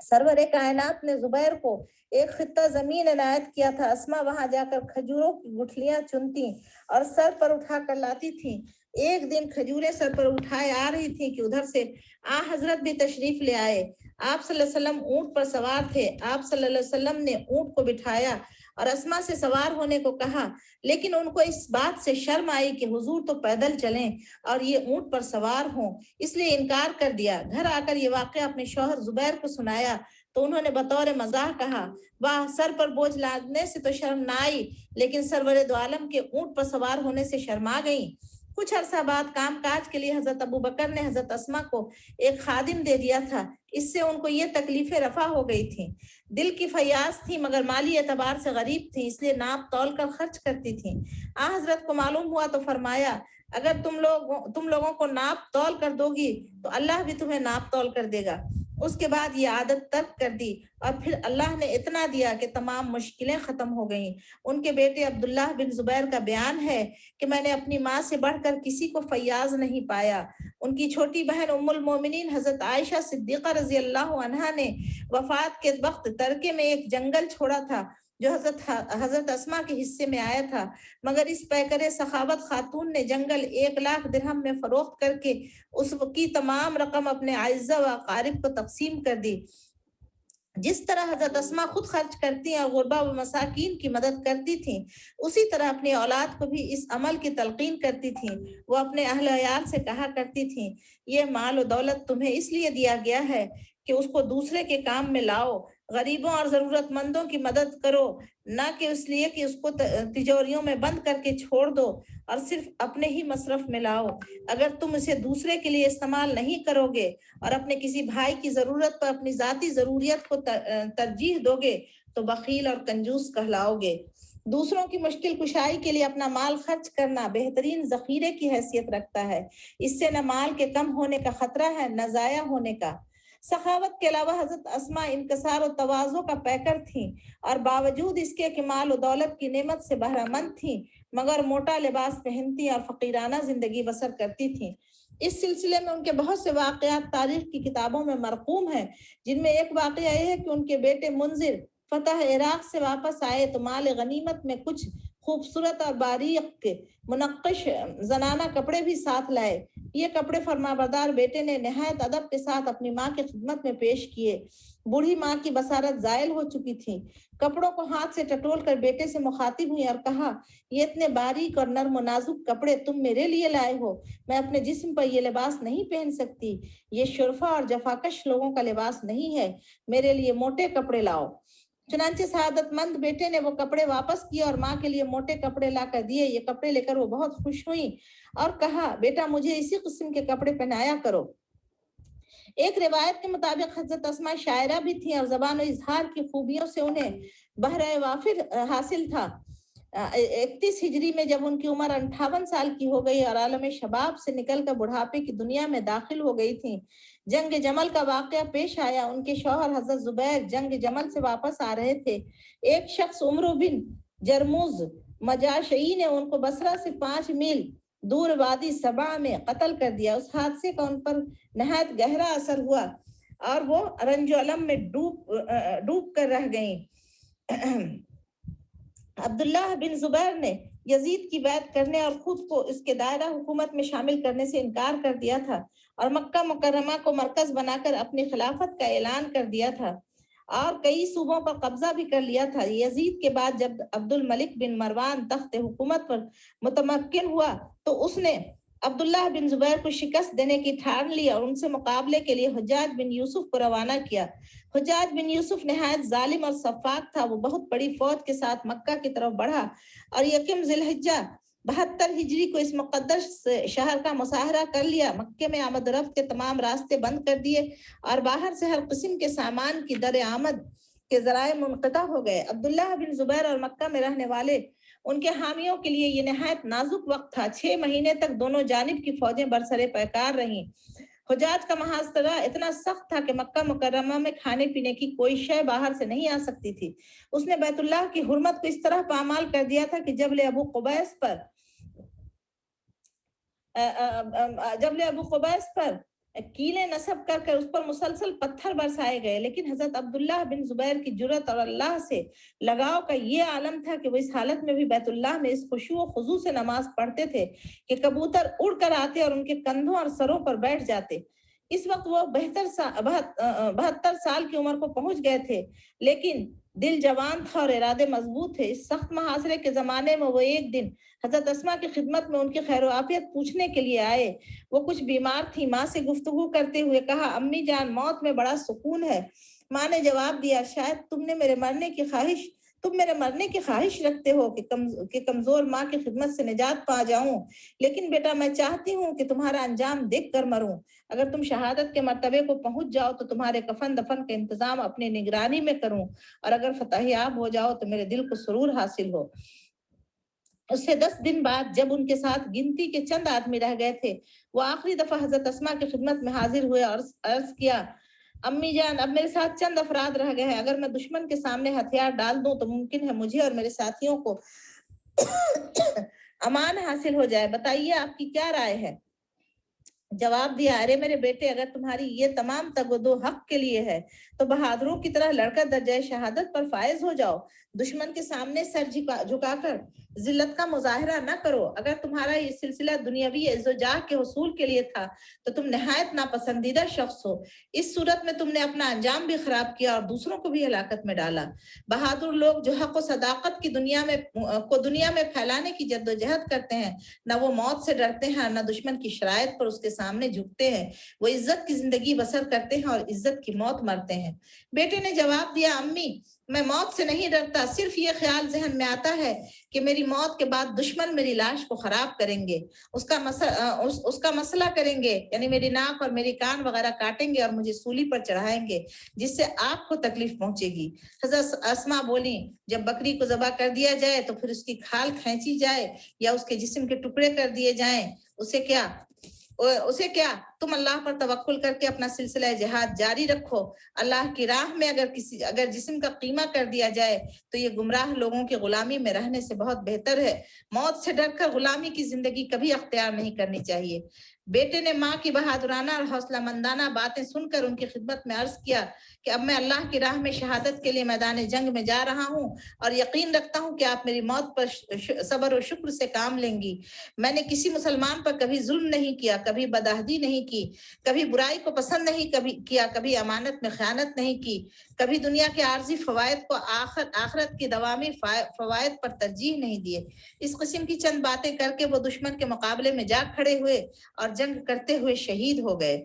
سرور کائنات نے زبیر کو ایک خطہ زمین عنایت کیا تھا۔ اسماء وہاں جا کر کھجوروں کی گٹھلیاں چنتی اور سر پر اٹھا کر لاتی تھیں۔ ایک دن کھجوریں سر پر اٹھائے آ رہی تھیں کہ ادھر سے حضرت بھی تشریف لے آئے۔ آپ صلی اللہ علیہ وسلم اونٹ پر سوار تھے۔ آپ صلی اللہ علیہ وسلم نے اونٹ کو بٹھایا اور اسماء سے سوار ہونے کو کہا، لیکن ان کو اس بات سے شرم آئی کہ حضور تو پیدل چلیں اور یہ اونٹ پر سوار ہوں، اس لیے انکار کر دیا۔ گھر آ کر یہ واقعہ اپنے شوہر زبیر کو سنایا تو انہوں نے بطور مزاح کہا، واہ، سر پر بوجھ لادنے سے تو شرم نہ آئی، لیکن سرور دو عالم کے اونٹ پر سوار ہونے سے شرما گئیں۔ کچھ عرصہ بعد کام کاج کے لیے حضرت ابو بکر نے حضرت اسماء کو ایک خادم دے دیا تھا۔ اس سے ان کو یہ تکلیفیں رفع ہو گئی تھیں۔ دل کی فیاض تھی مگر مالی اعتبار سے غریب تھی، اس لیے ناپ تول کر خرچ کرتی تھیں۔ حضرت کو معلوم ہوا تو فرمایا، اگر تم لوگوں کو ناپ تول کر دو گی تو اللہ بھی تمہیں ناپ تول کر دے گا۔ اس کے بعد یہ عادت ترک کر دی اور پھر اللہ نے اتنا دیا کہ تمام مشکلیں ختم ہو گئیں۔ ان کے بیٹے عبداللہ بن زبیر کا بیان ہے کہ میں نے اپنی ماں سے بڑھ کر کسی کو فیاض نہیں پایا۔ ان کی چھوٹی بہن ام المومنین حضرت عائشہ صدیقہ رضی اللہ عنہا نے وفات کے وقت ترکے میں ایک جنگل چھوڑا تھا۔ جو حضرت اسما کے حصے میں آیا تھا، مگر اس پیکر سخاوت خاتون نے جنگل 1,00,000 درہم میں فروخت کر کے اس کی تمام رقم اپنے اعزہ و اقارب کو تقسیم کر دی۔ جس طرح حضرت اسما خود خرچ کرتی اور غربا و مساکین کی مدد کرتی تھیں، اسی طرح اپنی اولاد کو بھی اس عمل کی تلقین کرتی تھیں۔ وہ اپنے اہل عیال سے کہا کرتی تھیں، یہ مال و دولت تمہیں اس لیے دیا گیا ہے کہ اس کو دوسرے کے کام میں لاؤ، غریبوں اور ضرورت مندوں کی مدد کرو، نہ کہ اس لیے کہ اس کو تجوریوں میں بند کر کے چھوڑ دو اور صرف اپنے ہی مصرف میں لاؤ۔ اگر تم اسے دوسرے کے لیے استعمال نہیں کرو گے اور اپنے کسی بھائی کی ضرورت پر اپنی ذاتی ضروریت کو ترجیح دو گے تو بخیل اور کنجوس کہلاؤ گے۔ دوسروں کی مشکل کشائی کے لیے اپنا مال خرچ کرنا بہترین ذخیرے کی حیثیت رکھتا ہے۔ اس سے نہ مال کے کم ہونے کا خطرہ ہے نہ ضائع ہونے کا۔ سخاوت کے علاوہ حضرت اسما انکسار و تواضع کا پیکر تھیں اور باوجود اس کے کہ مال و دولت کی نعمت سے بہرہ مند تھیں، مگر موٹا لباس پہنتی اور فقیرانہ زندگی بسر کرتی تھیں۔ اس سلسلے میں ان کے بہت سے واقعات تاریخ کی کتابوں میں مرقوم ہیں، جن میں ایک واقعہ یہ ہے کہ ان کے بیٹے منذر فتح عراق سے واپس آئے تو مال غنیمت میں کچھ خوبصورت اور باریک منقش زنانہ کپڑے بھی ساتھ لائے۔ یہ کپڑے فرمانبردار بیٹے نے نہایت ادب کے ساتھ اپنی ماں کی خدمت میں پیش کیے۔ بوڑھی ماں کی بصارت زائل ہو چکی تھی۔ کپڑوں کو ہاتھ سے ٹٹول کر بیٹے سے مخاطب ہوئی اور کہا، یہ اتنے باریک اور نرم و نازک کپڑے تم میرے لیے لائے ہو؟ میں اپنے جسم پر یہ لباس نہیں پہن سکتی، یہ شرفا اور جفاکش لوگوں کا لباس نہیں ہے، میرے لیے موٹے کپڑے لاؤ۔ چنانچہ سعادت مند بیٹے نے وہ کپڑے واپس کیے اور ماں کے لیے موٹے کپڑے لا کر دیے۔ یہ کپڑے لے کر وہ بہت خوش ہوئیں اور کہا، بیٹا مجھے اسی قسم کے کپڑے پہنایا کرو۔ ایک روایت کے مطابق حضرت اسما شاعرہ بھی تھیں اور زبان و اظہار کی خوبیوں سے انہیں بہرہ وافر حاصل تھا۔ 31 ہجری میں جب ان کی عمر 58 سال کی ہو گئی اور عالم شباب سے نکل کر بڑھاپے کی دنیا میں داخل ہو گئی تھیں، جنگ جمل کا واقعہ پیش آیا۔ ان کے شوہر حضرت زبیر جنگ جمل سے واپس آ رہے تھے۔ ایک شخص عمرو بن جرموز مجاشعی نے ان کو بصرہ سے 5 میل دور وادی سبا میں قتل کر دیا۔ اس حادثے کا ان پر نہایت گہرا اثر ہوا اور وہ رنج و الم میں ڈوب کر رہ گئیں۔ عبداللہ بن زبیر نے یزید کی بیعت کرنے اور خود کو اس کے دائرہ حکومت میں شامل کرنے سے انکار کر دیا تھا اور مکہ مکرمہ کو مرکز بنا کر اپنی خلافت کا اعلان کر دیا تھا اور کئی صوبوں پر قبضہ بھی کر لیا تھا۔ یزید کے بعد جب عبد الملک بن مروان تخت حکومت پر متمکن ہوا تو اس نے عبداللہ بن زبیر کو شکست دینے کی ٹھان لی اور ان سے مقابلے کے لیے حجاج بن یوسف کو روانہ کیا۔ حجاج بن یوسف نہایت ظالم اور سفاک تھا۔ وہ بہت بڑی فوج کے ساتھ مکہ کی طرف بڑھا اور یکم ذی الحجہ 72 ہجری کو اس مقدس شہر کا مساحرہ کر لیا۔ مکے میں آمد رفت کے تمام راستے بند کر دیے اور باہر سے ہر قسم کے سامان کی در آمد کے ذرائع منقطع ہو گئے۔ عبداللہ بن زبیر اور مکہ میں رہنے والے ان کے حامیوں کے لیے یہ نہایت نازک وقت تھا۔ 6 مہینے تک دونوں جانب کی فوجیں برسر پیکار رہیں۔ حجاج کا محاصرہ اتنا سخت تھا کہ مکہ مکرمہ میں کھانے پینے کی کوئی شے باہر سے نہیں آ سکتی تھی۔ اس نے بیت اللہ کی حرمت کو اس طرح پامال کر دیا تھا کہ جبل ابو قبیس پر کیلیں نصب کر کر اس پر مسلسل پتھر برسائے گئے، لیکن حضرت عبداللہ بن زبیر کی جرأت اور اللہ سے لگاؤ کا یہ عالم تھا کہ وہ اس حالت میں بھی بیت اللہ میں اس خشوع و خضوع سے نماز پڑھتے تھے کہ کبوتر اڑ کر آتے اور ان کے کندھوں اور سروں پر بیٹھ جاتے۔ اس وقت وہ 72 سال کی عمر کو پہنچ گئے تھے، لیکن دل جوان تھا اور ارادے مضبوط تھے۔ اس سخت محاصرے کے زمانے میں وہ ایک دن حضرت اسما کی خدمت میں ان کی خیر و عافیت پوچھنے کے لیے آئے۔ وہ کچھ بیمار تھی۔ ماں سے گفتگو کرتے ہوئے کہا، امی جان موت میں بڑا سکون ہے۔ ماں نے جواب دیا، شاید تم میرے مرنے کی خواہش رکھتے ہو کہ کمزور ماں کی خدمت سے نجات پا جاؤں، لیکن بیٹا میں چاہتی ہوں کہ تمہارا انجام دیکھ کر مروں۔ اگر تم شہادت کے مرتبے کو پہنچ جاؤ تو تمہارے کفن دفن کا انتظام اپنی نگرانی میں کروں، اور اگر فتح یاب ہو جاؤ تو میرے دل کو سرور حاصل ہو۔ اس سے 10 دن بعد جب ان کے ساتھ گنتی کے چند آدمی رہ گئے تھے، وہ آخری دفعہ حضرت اسما کی خدمت میں حاضر ہوئے اور عرض کیا، امی جان اب میرے ساتھ چند افراد رہ گئے ہیں، اگر میں دشمن کے سامنے ہتھیار ڈال دوں تو ممکن ہے مجھے اور میرے ساتھیوں کو امان حاصل ہو جائے، بتائیے آپ کی کیا رائے ہے؟ جواب دیا ارے میرے بیٹے اگر تمہاری یہ تمام تگودو حق کے لیے ہے تو بہادروں کی طرح لڑ کر درجہ شہادت پر فائز ہو جاؤ، دشمن کے سامنے سر جھکا کر ذلت کا مظاہرہ نہ کرو۔ اگر تمہارا یہ سلسلہ دنیاوی عز و جاہ کے حصول کے لیے تھا تو تم نہایت ناپسندیدہ شخص ہو، اس صورت میں تم نے اپنا انجام بھی خراب کیا اور دوسروں کو بھی ہلاکت میں ڈالا۔ بہادر لوگ جو حق و صداقت کی دنیا میں پھیلانے کی جدوجہد کرتے ہیں، نہ وہ موت سے ڈرتے ہیں نہ دشمن کی شرائط پر اس کے سامنے جھکتے ہیں، وہ عزت کی زندگی بسر کرتے ہیں اور عزت کی موت مرتے ہیں۔ بیٹے نے جواب دیا امی میں موت سے نہیں ڈرتا، صرف یہ خیال ذہن میں آتا ہے کہ میری موت کے بعد دشمن میری لاش کو خراب کریں گے، اس کا مسئلہ کریں گے، یعنی میری ناک اور میری کان وغیرہ کاٹیں گے اور مجھے سولی پر چڑھائیں گے جس سے آپ کو تکلیف پہنچے گی۔ حضرت اسما بولی جب بکری کو ذبح کر دیا جائے تو پھر اس کی کھال کھینچی جائے یا اس کے جسم کے ٹکڑے کر دیے جائیں، اسے کیا تم اللہ پر توکل کر کے اپنا سلسلہ جہاد جاری رکھو۔ اللہ کی راہ میں اگر جسم کا قیمہ کر دیا جائے تو یہ گمراہ لوگوں کی غلامی میں رہنے سے بہت بہتر ہے۔ موت سے ڈر کر غلامی کی زندگی کبھی اختیار نہیں کرنی چاہیے۔ بیٹے نے ماں کی بہادرانہ اور حوصلہ مندانہ باتیں سن کر ان کی خدمت میں عرض کیا کہ اب میں اللہ کی راہ میں شہادت کے لیے میدان جنگ میں جا رہا ہوں اور یقین رکھتا ہوں کہ آپ میری موت پر صبر و شکر سے کام لیں گی۔ میں نے کسی مسلمان پر کبھی ظلم نہیں کیا، کبھی بدعہدی نہیں کی، کبھی برائی کو پسند نہیں کیا، کبھی امانت میں خیانت نہیں کی، کبھی دنیا کے عارضی فوائد کو آخرت کی دوامی فوائد پر ترجیح نہیں دیے۔ اس قسم کی چند باتیں کر کے وہ دشمن کے مقابلے میں جا کھڑے ہوئے اور جنگ کرتے ہوئے شہید ہو گئے۔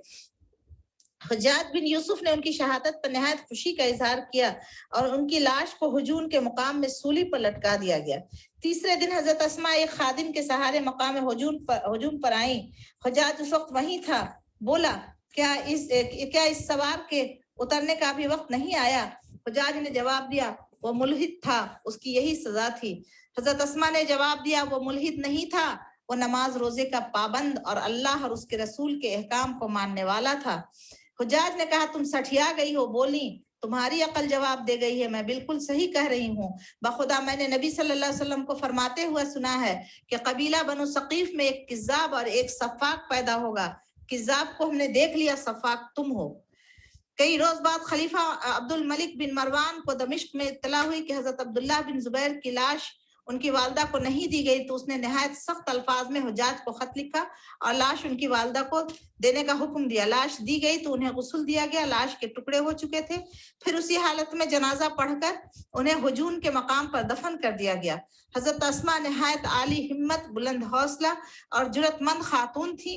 حجاج بن یوسف نے ان کی شہادت پر نہایت خوشی کا اظہار کیا اور ان کی لاش کو ہجون کے مقام میں سولی پر لٹکا دیا گیا۔ تیسرے دن حضرت اسما ایک خادم کے سہارے مقام ہجون پر آئیں۔ حجاج اس وقت وہیں تھا۔ بولا کیا اس سوار کے اترنے کا بھی وقت نہیں آیا؟ حجاج نے جواب دیا وہ ملحد تھا، اس کی یہی سزا تھی۔ حضرت اسما نے جواب دیا وہ ملحد نہیں تھا، وہ نماز روزے کا پابند اور اللہ اور اس کے رسول کے احکام کو ماننے والا تھا۔ حجاج نے کہا تم سٹھیا گئی ہو۔ بولی تمہاری عقل جواب دے گئی ہے، میں بالکل صحیح کہہ رہی ہوں۔ بخدا میں نے نبی صلی اللہ علیہ وسلم کو فرماتے ہوئے سنا ہے کہ قبیلہ بنو ثقیف میں ایک کذاب اور ایک صفاق پیدا ہوگا۔ کذاب کو ہم نے دیکھ لیا، صفاق تم ہو۔ کئی روز بعد خلیفہ عبد الملک بن مروان کو دمشق میں اطلاع ہوئی کہ حضرت عبداللہ بن زبیر کی لاش ان کی والدہ کو نہیں دی گئی، تو اس نے نہایت سخت الفاظ میں حجاج کو خط لکھا اور لاش ان کی والدہ کو دینے کا حکم دیا۔ لاش دی گئی تو انہیں غسل دیا گیا، لاش کے ٹکڑے ہو چکے تھے، پھر اسی حالت میں جنازہ پڑھ کر انہیں ہجون کے مقام پر دفن کر دیا گیا۔ حضرت اسما نہایت عالی ہمت، بلند حوصلہ اور جرأت مند خاتون تھی۔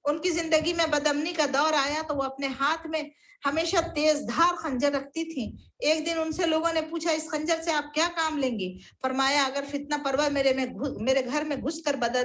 ان کی زندگی میں بدامنی کا دور آیا تو وہ اپنے ہاتھ میں ہمیشہ تیز دھار خنجر رکھتی تھیں۔ ایک دن ان سے لوگوں نے پوچھا اس خنجر سے آپ کیا کام لیں گی؟ فرمایا اگر فتنہ پرور میرے گھر میں گھس کر بد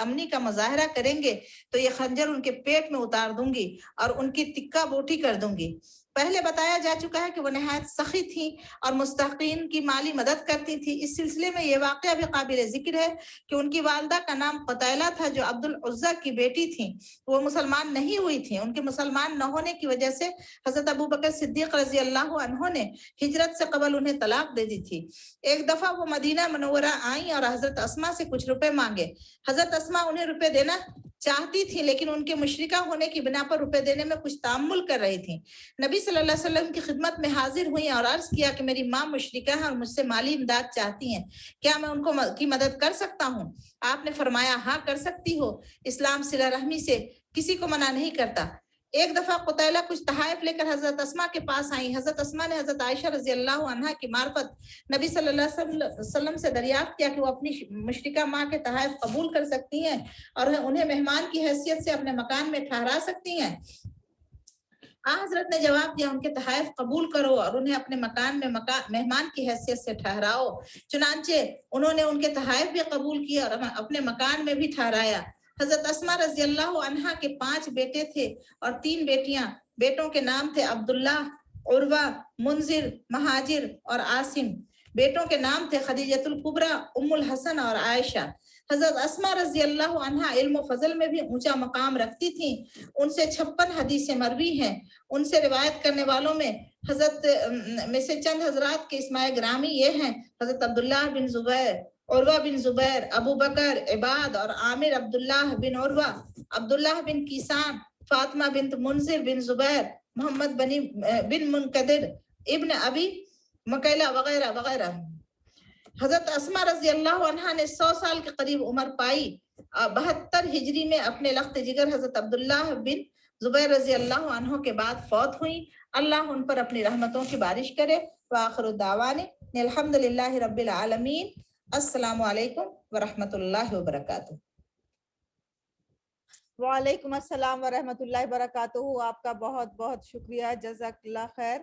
امنی کا مظاہرہ کریں گے تو یہ خنجر ان کے پیٹ میں اتار دوں گی اور ان کی تکہ بوٹی کر دوں گی۔ پہلے بتایا جا چکا ہے کہ وہ نہایت سخی تھیں اور مستحقین کی مالی مدد کرتی تھیں۔ اس سلسلے میں یہ واقعہ بھی قابل ذکر ہے کہ ان کی والدہ کا نام قتیلہ تھا جو عبد العزیٰ کی بیٹی تھیں۔ وہ مسلمان نہیں ہوئی تھیں۔ ان کے مسلمان نہ ہونے کی وجہ سے حضرت ابو بکر صدیق رضی اللہ عنہ نے ہجرت سے قبل انہیں طلاق دے دی تھی۔ ایک دفعہ وہ مدینہ منورہ آئیں اور حضرت اسما سے کچھ روپے مانگے۔ حضرت اسما انہیں روپے دینا چاہتی تھی لیکن ان کے مشرکہ ہونے کی بنا پر روپے دینے میں کچھ تامل کر رہی تھیں۔ نبی صلی اللہ علیہ وسلم کی خدمت میں حاضر ہوئی اور عرض کیا کہ میری ماں مشرکہ ہے اور مجھ سے مالی امداد چاہتی ہیں، کیا میں ان کو کی مدد کر سکتا ہوں؟ آپ نے فرمایا ہاں کر سکتی ہو، اسلام صلہ رحمی سے کسی کو منع نہیں کرتا۔ ایک دفعہ قتیلہ کچھ تحائف لے کر حضرت اسما کے پاس آئیں۔ حضرت اسما نے حضرت عائشہ رضی اللہ عنہا کی معرفت نبی صلی اللہ علیہ وسلم سے دریافت کیا کہ وہ اپنی مشرکہ ماں کے تحائف قبول کر سکتی ہیں اور انہیں مہمان کی حیثیت سے اپنے مکان میں ٹھہرا سکتی ہیں۔ حضرت نے جواب دیا ان کے تحائف قبول کرو اور انہیں اپنے مکان میں مہمان کی حیثیت سے ٹھہراؤ۔ چنانچہ انہوں نے ان کے تحائف بھی قبول کیے اور اپنے مکان میں بھی ٹھہرایا۔ حضرت اسما رضی اللہ عنہا کے 5 بیٹے تھے اور 3 بیٹیاں۔ بیٹوں کے نام تھے عبداللہ، عروہ، منذر، مہاجر اور عاصم۔ بیٹوں کے نام تھے خدیجۃ الکبریٰ، ام الحسن اور عائشہ۔ حضرت اسما رضی اللہ عنہا علم و فضل میں بھی اونچا مقام رکھتی تھیں۔ ان سے 56 حدیثیں مروی ہیں۔ ان سے روایت کرنے والوں میں حضرت میں سے چند حضرات کے اسماء گرامی یہ ہیں: حضرت عبداللہ بن زبیر، عروہ بن زبیر، ابو بکر، عباد اور عامر، عبداللہ بن عروہ، عبداللہ بن کیسان، فاطمہ بنت منذر بن زبیر، محمد بن منقدر، ابن ابی مکیلہ وغیرہ وغیرہ۔ حضرت اسما رضی اللہ عنہ نے 100 سال کے قریب عمر پائی۔ 72 ہجری میں اپنے لخت جگر حضرت عبداللہ بن زبیر رضی اللہ عنہ کے بعد فوت ہوئی۔ اللہ ان پر اپنی رحمتوں کی بارش کرے۔ وآخر الدعوانا الحمدللہ رب العالمین۔ السلام علیکم ورحمۃ اللہ وبرکاتہ۔ وعلیکم السلام ورحمۃ اللہ وبرکاتہ۔ آپ کا بہت بہت شکریہ، جزاک اللہ خیر۔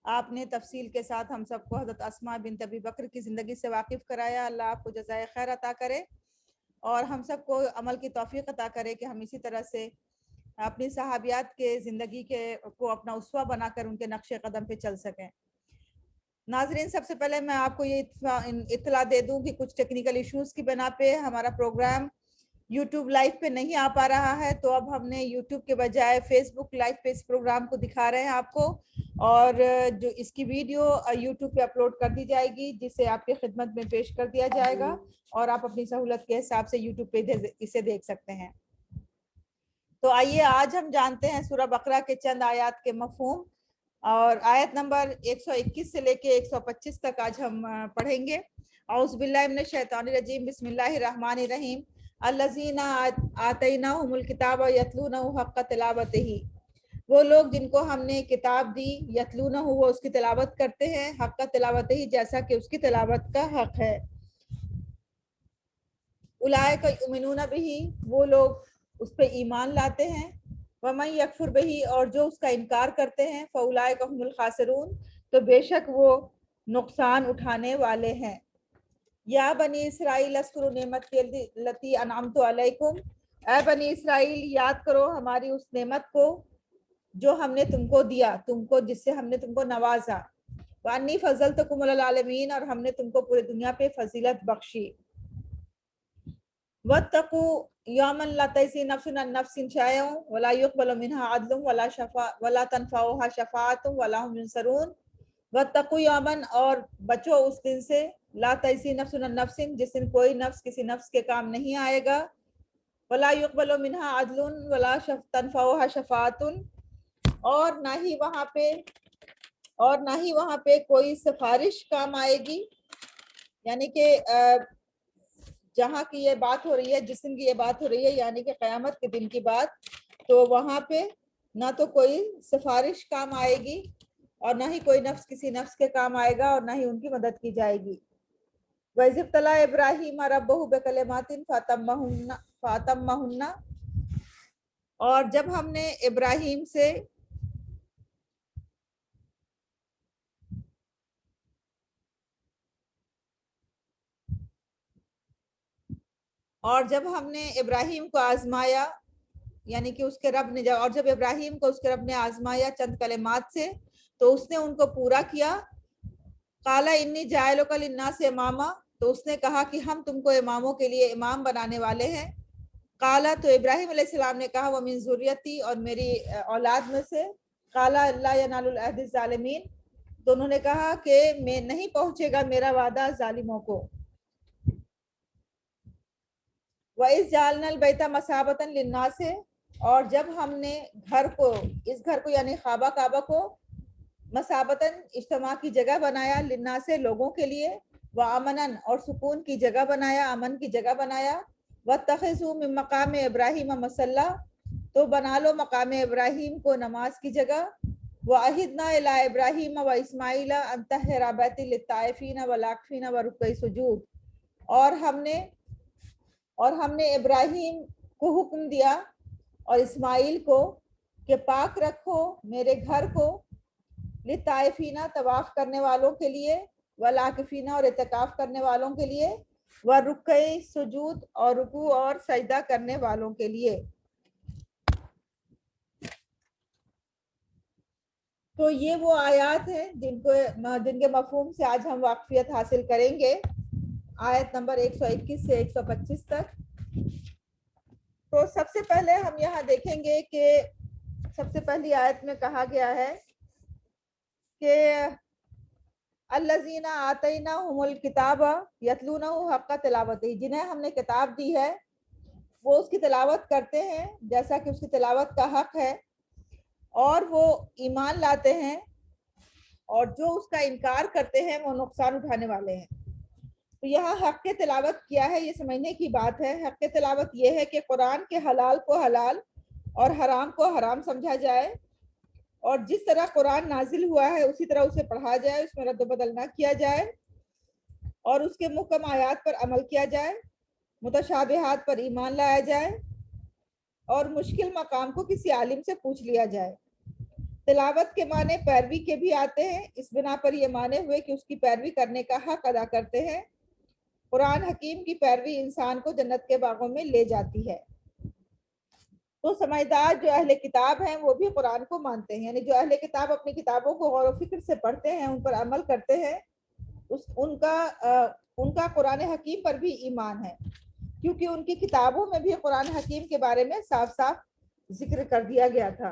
آپ نے تفصیل کے ساتھ ہم سب کو حضرت اسماء بنت ابی بکر کی زندگی سے واقف کرایا۔ اللہ آپ کو جزائے خیر عطا کرے اور ہم سب کو عمل کی توفیق عطا کرے کہ ہم اسی طرح سے اپنی صحابیات کے زندگی کو اپنا اسوہ بنا کر ان کے نقش قدم پہ چل سکیں۔ ناظرین، سب سے پہلے میں آپ کو یہ اطلاع دے دوں کہ کچھ ٹیکنیکل ایشوز کی بنا پہ ہمارا پروگرام یوٹیوب لائیو پہ نہیں آ پا رہا ہے، تو اب ہم نے یوٹیوب کے بجائے فیس بک لائیو پہ اس پروگرام کو دکھا رہے ہیں آپ کو، اور جو اس کی ویڈیو یوٹیوب پہ اپلوڈ کر دی جائے گی، جسے آپ کی خدمت میں پیش کر دیا جائے گا اور آپ اپنی سہولت کے حساب سے یوٹیوب پہ اسے دیکھ سکتے ہیں۔ تو آئیے آج ہم جانتے ہیں سورہ بقرہ کے چند آیات کے مفہوم، اور آیت نمبر 121 سے لے کے 125 تک آج ہم پڑھیں گے۔ اعوذ باللہ من الشیطان الرجیم، بسم اللہ الرحمن الرحیم۔ الذین آتیناہم الکتاب یتلونہ حق تلاوتہ، وہ لوگ جن کو ہم نے کتاب دی، یتلونہ وہ اس کی تلاوت کرتے ہیں، حق تلاوتہ جیسا کہ اس کی تلاوت کا حق ہے۔ اولئک یؤمنون بہ، وہ لوگ اس پہ ایمان لاتے ہیں، ومن یکفر بہ، اور جو اس کا انکار کرتے ہیں، فاولئک هم الخاسرون، تو بے شک وہ نقصان اٹھانے والے ہیں۔ یا بنی اسرائیل اذکروا نعمتی التی انعمت علیکم، اے بنی اسرائیل یاد کرو ہماری اس نعمت کو جو ہم نے تم کو دیا، تم کو جس سے ہم نے تم کو نوازا۔ وانی فضلتکم علی العالمین، اور ہم نے تم کو پورے دنیا پہ فضیلت بخشی۔ وَاتَّقُوا يَوْمًا لَا تَجْزِي نَفْسٌ عَن نَفْسٍ شَيْئًا وَلَا يُقْبَلُ مِنْهَا عَدْلٌ وَلَا تَنْفَعُهَا شَفَاعَةٌ وَلَا هُمْ يُنصَرُونَ۔ وَاتَّقُوا يَوْمًا، اور بچو اس دن سے، لا تجزی نفس عن نفس، جس دن کوئی نفس کسی نفس کے کام نہیں آئے گا، ولا يقبل منها عدل ولا تنفعها شفاعة، اور نہ ہی وہاں پہ کوئی سفارش کام آئے گی، یعنی کہ جہاں کی یہ بات ہو رہی ہے، جس دن کی یہ بات ہو رہی ہے یعنی کہ قیامت کے دن کی بات، تو وہاں پہ نہ تو کوئی سفارش کام آئے گی اور نہ ہی کوئی نفس کسی نفس کے کام آئے گا اور نہ ہی ان کی مدد کی جائے گی۔ وَإِذِ ابْتَلَىٰ إِبْرَاهِيمَ رَبُّهُ بِكَلِمَاتٍ فَأَتَمَّهُنَّ، اور جب ہم نے ابراہیم سے ابراہیم کو آزمایا، یعنی کہ اس کے رب نے اور جب ابراہیم کو اس کے رب نے آزمایا چند کلمات سے، تو اس نے ان کو پورا کیا۔ قَالَ إِنِّي جَاعِلُكَ لِلنَّاسِ إِمَامًا، تو اس نے کہا کہ ہم تم کو اماموں کے لیے امام بنانے والے ہیں۔ قَالَ، تو ابراہیم علیہ السلام نے کہا، وَمِن ذُرِّيَّتِي، اور میری اولاد میں سے۔ قَالَ لَا يَنَالُ الْعَهْدِ الظَّالِمِينَ، تو انہوں نے کہا کہ میں نہیں پہنچے گا میرا وعدہ ظالموں کو۔ وَإِذْ جَعَلْنَا الْبَيْتَ مَثَابَةً لِلنَّاسِ، اور جب ہم نے اس گھر کو یعنی خانہ کعبہ کو مثابتاً اجتماع کی جگہ بنایا، للناس لوگوں کے لیے، وَأَمَنًا، اور سکون کی جگہ بنایا، امن کی جگہ بنایا، وَاتَّخِذُوا مِن مَّقَامِ إِبْرَاهِيمَ مُصَلًّى، تو بنا لو مقام ابراہیم کو نماز کی جگہ، وَعَهِدْنَا إِلَىٰ إِبْرَاهِيمَ وَإِسْمَاعِيلَ أَن طَهِّرَا بَيْتِي لِلطَّائِفِينَ وَالْعَاكِفِينَ وَرُكَّعِ السُّجُودِ، اور ہم نے ابراہیم کو حکم دیا اور اسماعیل کو کہ پاک رکھو میرے گھر کو، لطائفینہ طواف کرنے والوں کے لیے، والعاکفینہ اور اعتکاف کرنے والوں کے لیے، ورکع سجود اور رکوع اور سجدہ کرنے والوں کے لیے۔ تو یہ وہ آیات ہیں جن کے مفہوم سے آج ہم واقفیت حاصل کریں گے، آیت نمبر 121 سے 125 تک۔ تو سب سے پہلے ہم یہاں دیکھیں گے کہ سب سے پہلی آیت میں کہا گیا ہے کہ الذین آتیناہم الکتاب یتلونہ حق تلاوتہ، جنہیں ہم نے کتاب دی ہے وہ اس کی تلاوت کرتے ہیں جیسا کہ اس کی تلاوت کا حق ہے، اور وہ ایمان لاتے ہیں، اور جو اس کا انکار کرتے ہیں وہ نقصان اٹھانے والے ہیں۔ تو یہاں حق کے تلاوت کیا ہے یہ سمجھنے کی بات ہے۔ حق کے تلاوت یہ ہے کہ قرآن کے حلال کو حلال اور حرام کو حرام سمجھا جائے، اور جس طرح قرآن نازل ہوا ہے اسی طرح اسے پڑھا جائے، اس میں رد و بدل نہ کیا جائے، اور اس کے محکم آیات پر عمل کیا جائے، متشابہات پر ایمان لایا جائے، اور مشکل مقام کو کسی عالم سے پوچھ لیا جائے۔ تلاوت کے معنی پیروی کے بھی آتے ہیں، اس بنا پر یہ معنی ہوئے کہ اس کی پیروی کرنے کا حق ادا کرتے ہیں۔ قرآن حکیم کی پیروی انسان کو جنت کے باغوں میں لے جاتی ہے۔ تو سمجھدار جو اہل کتاب ہیں وہ بھی قرآن کو مانتے ہیں، یعنی جو اہل کتاب اپنی کتابوں کو غور و فکر سے پڑھتے ہیں، ان پر عمل کرتے ہیں، ان کا قرآن حکیم پر بھی ایمان ہے، کیونکہ ان کی کتابوں میں بھی قرآن حکیم کے بارے میں صاف صاف ذکر کر دیا گیا تھا۔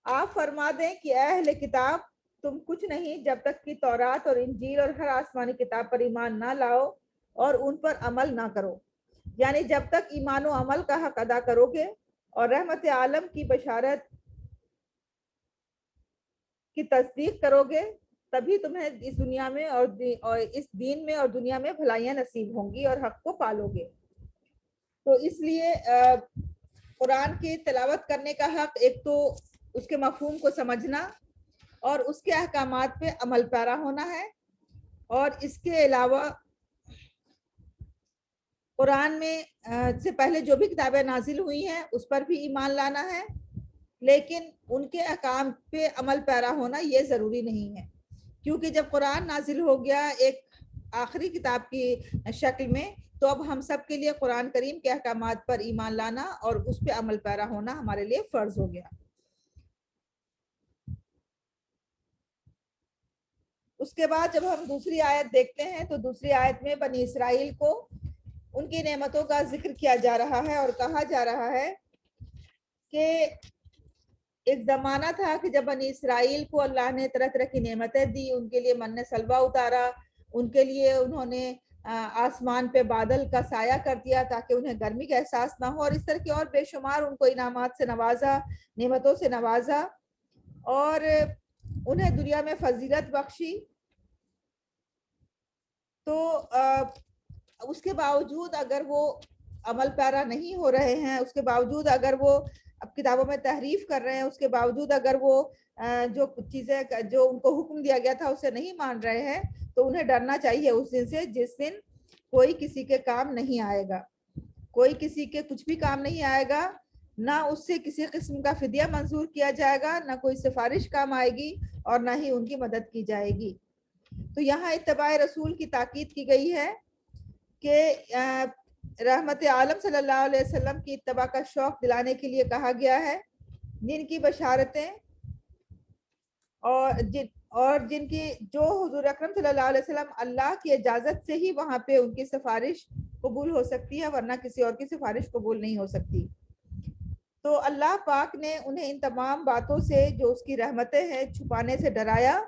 آپ فرما دیں کہ اے اہل کتاب، تم کچھ نہیں جب تک کہ تورات اور انجیل اور ہر آسمانی کتاب پر ایمان نہ لاؤ اور ان پر عمل نہ کرو، یعنی جب تک ایمان و عمل کا حق ادا کرو گے اور رحمت عالم کی بشارت کی تصدیق کرو گے، تبھی تمہیں اس دنیا میں اور اس دین میں اور دنیا میں بھلائیاں نصیب ہوں گی اور حق کو پالو گے۔ تو اس لیے قرآن کی تلاوت کرنے کا حق ایک تو اس کے مفہوم کو سمجھنا اور اس کے احکامات پہ عمل پیرا ہونا ہے، اور اس کے علاوہ قرآن میں سے پہلے جو بھی کتابیں نازل ہوئی ہیں اس پر بھی ایمان لانا ہے، لیکن ان کے احکام پہ عمل پیرا ہونا یہ ضروری نہیں ہے، کیونکہ جب قرآن نازل ہو گیا ایک آخری کتاب کی شکل میں، تو اب ہم سب کے لیے قرآن کریم کے احکامات پر ایمان لانا اور اس پہ عمل پیرا ہونا ہمارے لیے فرض ہو گیا۔ اس کے بعد جب ہم دوسری آیت دیکھتے ہیں تو دوسری آیت میں بنی اسرائیل کو ان کی نعمتوں کا ذکر کیا جا رہا ہے، اور کہا جا رہا ہے کہ ایک زمانہ تھا کہ جب بنی اسرائیل کو اللہ نے طرح طرح کی نعمتیں دی، ان کے لیے من سلوہ اتارا، ان کے لیے انہوں نے آسمان پہ بادل کا سایہ کر دیا تاکہ انہیں گرمی کا احساس نہ ہو، اور اس طرح کی اور بے شمار ان کو انعامات سے نوازا، نعمتوں سے نوازا، اور انہیں دنیا میں فضیلت بخشی۔ تو اس کے باوجود اگر وہ عمل پیرا نہیں ہو رہے ہیں، اس کے باوجود اگر وہ اب کتابوں میں تحریف کر رہے ہیں، اس کے باوجود اگر وہ جو چیزیں جو ان کو حکم دیا گیا تھا اسے نہیں مان رہے ہیں، تو انہیں ڈرنا چاہیے اس دن سے جس دن کوئی کسی کے کام نہیں آئے گا، کوئی کسی کے کچھ بھی کام نہیں آئے گا، نہ اس سے کسی قسم کا فدیہ منظور کیا جائے گا، نہ کوئی سفارش کام آئے گی، اور نہ ہی ان کی مدد کی جائے گی۔ تو یہاں اتباع رسول کی تاکید کی گئی ہے کہ رحمت عالم صلی اللہ علیہ وسلم کی اتباع کا شوق دلانے کے لیے کہا گیا ہے، جن کی بشارتیں اور جن کی جو حضور اکرم صلی اللہ علیہ وسلم اللہ کی اجازت سے ہی وہاں پہ ان کی سفارش قبول ہو سکتی ہے، ورنہ کسی اور کی سفارش قبول نہیں ہو سکتی۔ تو اللہ پاک نے انہیں ان تمام باتوں سے جو اس کی رحمتیں ہیں چھپانے سے ڈرایا،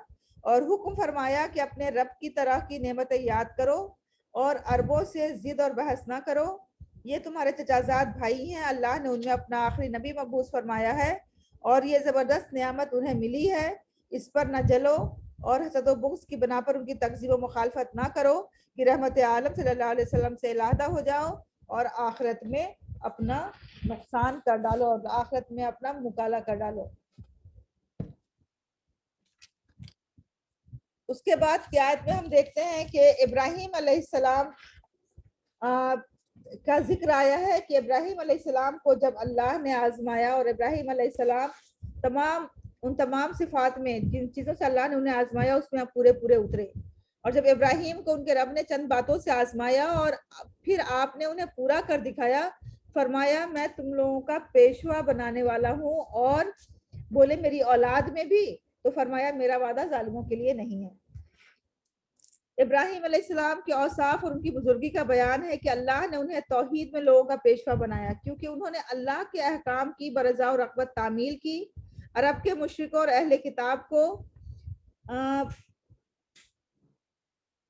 اور حکم فرمایا کہ اپنے رب کی طرح کی نعمتیں یاد کرو اور عربوں سے ضد اور بحث نہ کرو، یہ تمہارے چچازاد بھائی ہیں، اللہ نے ان میں اپنا آخری نبی مبعوث فرمایا ہے، اور یہ زبردست نعمت انہیں ملی ہے، اس پر نہ جلو اور حسد و بغض کی بنا پر ان کی تکذیب و مخالفت نہ کرو کہ رحمت عالم صلی اللہ علیہ وسلم سے علیحدہ ہو جاؤ اور آخرت میں اپنا نقصان کر ڈالو اور آخرت میں اپنا مکالا کر ڈالو۔ اس کے بعد کی آیت میں ہم دیکھتے ہیں کہ ابراہیم علیہ السلام کا ذکر آیا ہے کہ ابراہیم علیہ السلام کو جب اللہ نے آزمایا، اور ابراہیم علیہ السلام ان تمام صفات میں جن چیزوں سے اللہ نے انہیں آزمایا اس میں پورے اترے، اور جب ابراہیم کو ان کے رب نے چند باتوں سے آزمایا اور پھر آپ نے انہیں پورا کر دکھایا، فرمایا میں تم لوگوں کا پیشوا بنانے والا ہوں، اور بولے میری اولاد میں بھی، تو فرمایا میرا وعدہ ظالموں کے لیے نہیں ہے۔ ابراہیم علیہ السلام کے اوصاف اور ان کی بزرگی کا بیان ہے کہ اللہ نے انہیں توحید میں لوگوں کا پیشوا بنایا، کیونکہ انہوں نے اللہ کے احکام کی برضا و رغبت تعمیل کی۔ عرب کے مشرکوں اور اہل کتاب کو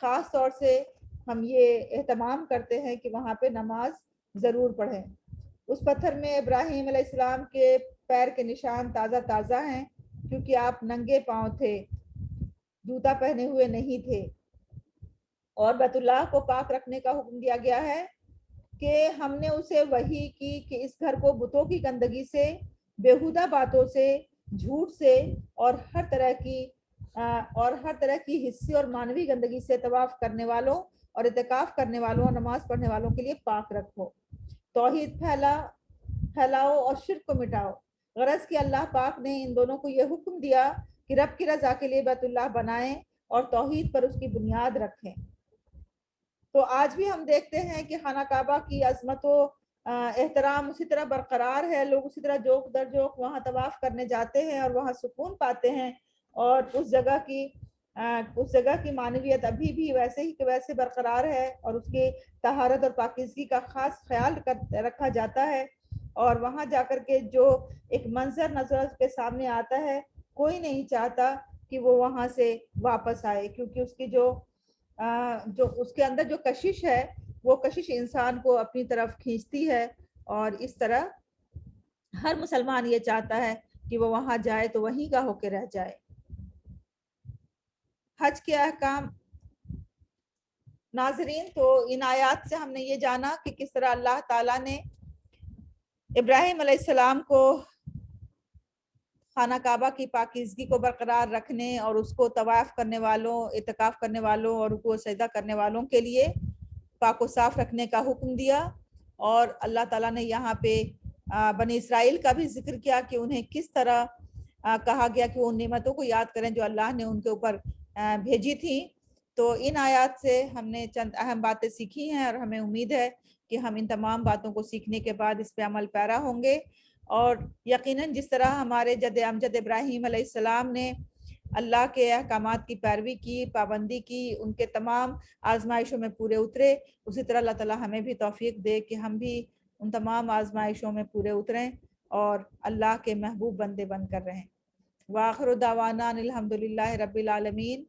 خاص طور سے ہم یہ اہتمام کرتے ہیں کہ وہاں پہ نماز ضرور پڑھیں۔ اس پتھر میں ابراہیم علیہ السلام کے پیر کے نشان تازہ تازہ ہیں، کیونکہ آپ ننگے پاؤں تھے، جوتا پہنے ہوئے نہیں تھے، اور بیت اللہ کو پاک رکھنے کا حکم دیا گیا ہے کہ ہم نے اسے وحی کی کہ اس گھر کو بتوں کی گندگی سے، بیہودہ باتوں سے، جھوٹ سے اور ہر طرح کی حصی اور مانوی گندگی سے طواف کرنے والوں اور اعتکاف کرنے والوں اور نماز پڑھنے والوں کے لیے پاک رکھو۔ توحید پھیلاؤ اور شرک کو مٹاؤ۔ غرض کہ اللہ پاک نے ان دونوں کو یہ حکم دیا کہ رب کی رضا کے لیے بیت اللہ بنائیں اور توحید پر اس کی بنیاد رکھیں۔ تو آج بھی ہم دیکھتے ہیں کہ خانہ کعبہ کی عظمت و احترام اسی طرح برقرار ہے، لوگ اسی طرح جوک در جوک وہاں طواف کرنے جاتے ہیں اور وہاں سکون پاتے ہیں، اور اس جگہ کی معنویت ابھی بھی ویسے ہی کہ ویسے برقرار ہے، اور اس کی طہارت اور پاکیزگی کا خاص خیال رکھا جاتا ہے۔ اور وہاں جا کر کے جو ایک منظر نظر کے سامنے آتا ہے، کوئی نہیں چاہتا کہ وہ وہاں سے واپس آئے، کیونکہ اس کی جو اس کے اندر جو کشش ہے، وہ کشش انسان کو اپنی طرف کھینچتی ہے، اور اس طرح ہر مسلمان یہ چاہتا ہے کہ وہ وہاں جائے تو وہیں کا ہو کے رہ جائے۔ حج کے احکام ناظرین، تو ان آیات سے ہم نے یہ جانا کہ کس طرح اللہ تعالیٰ نے ابراہیم علیہ السلام کو خانہ کعبہ کی پاکیزگی کو برقرار رکھنے اور اس کو طواف کرنے والوں، اعتکاف کرنے والوں اور رکوع و سجدہ کرنے والوں کے لیے پاک و صاف رکھنے کا حکم دیا، اور اللہ تعالیٰ نے یہاں پہ بنی اسرائیل کا بھی ذکر کیا کہ انہیں کس طرح کہا گیا کہ وہ ان نعمتوں کو یاد کریں جو اللہ نے ان کے اوپر بھیجی تھیں۔ تو ان آیات سے ہم نے چند اہم باتیں سیکھی ہیں، اور ہمیں امید ہے کہ ہم ان تمام باتوں کو سیکھنے کے بعد اس پہ عمل پیرا ہوں گے، اور یقیناً جس طرح ہمارے جد امجد ابراہیم علیہ السلام نے اللہ کے احکامات کی پیروی کی، پابندی کی، ان کے تمام آزمائشوں میں پورے اترے، اسی طرح اللہ تعالیٰ ہمیں بھی توفیق دے کہ ہم بھی ان تمام آزمائشوں میں پورے اتریں اور اللہ کے محبوب بندے بن کر رہیں۔ وآخر دعوانا الحمدللہ رب العالمین۔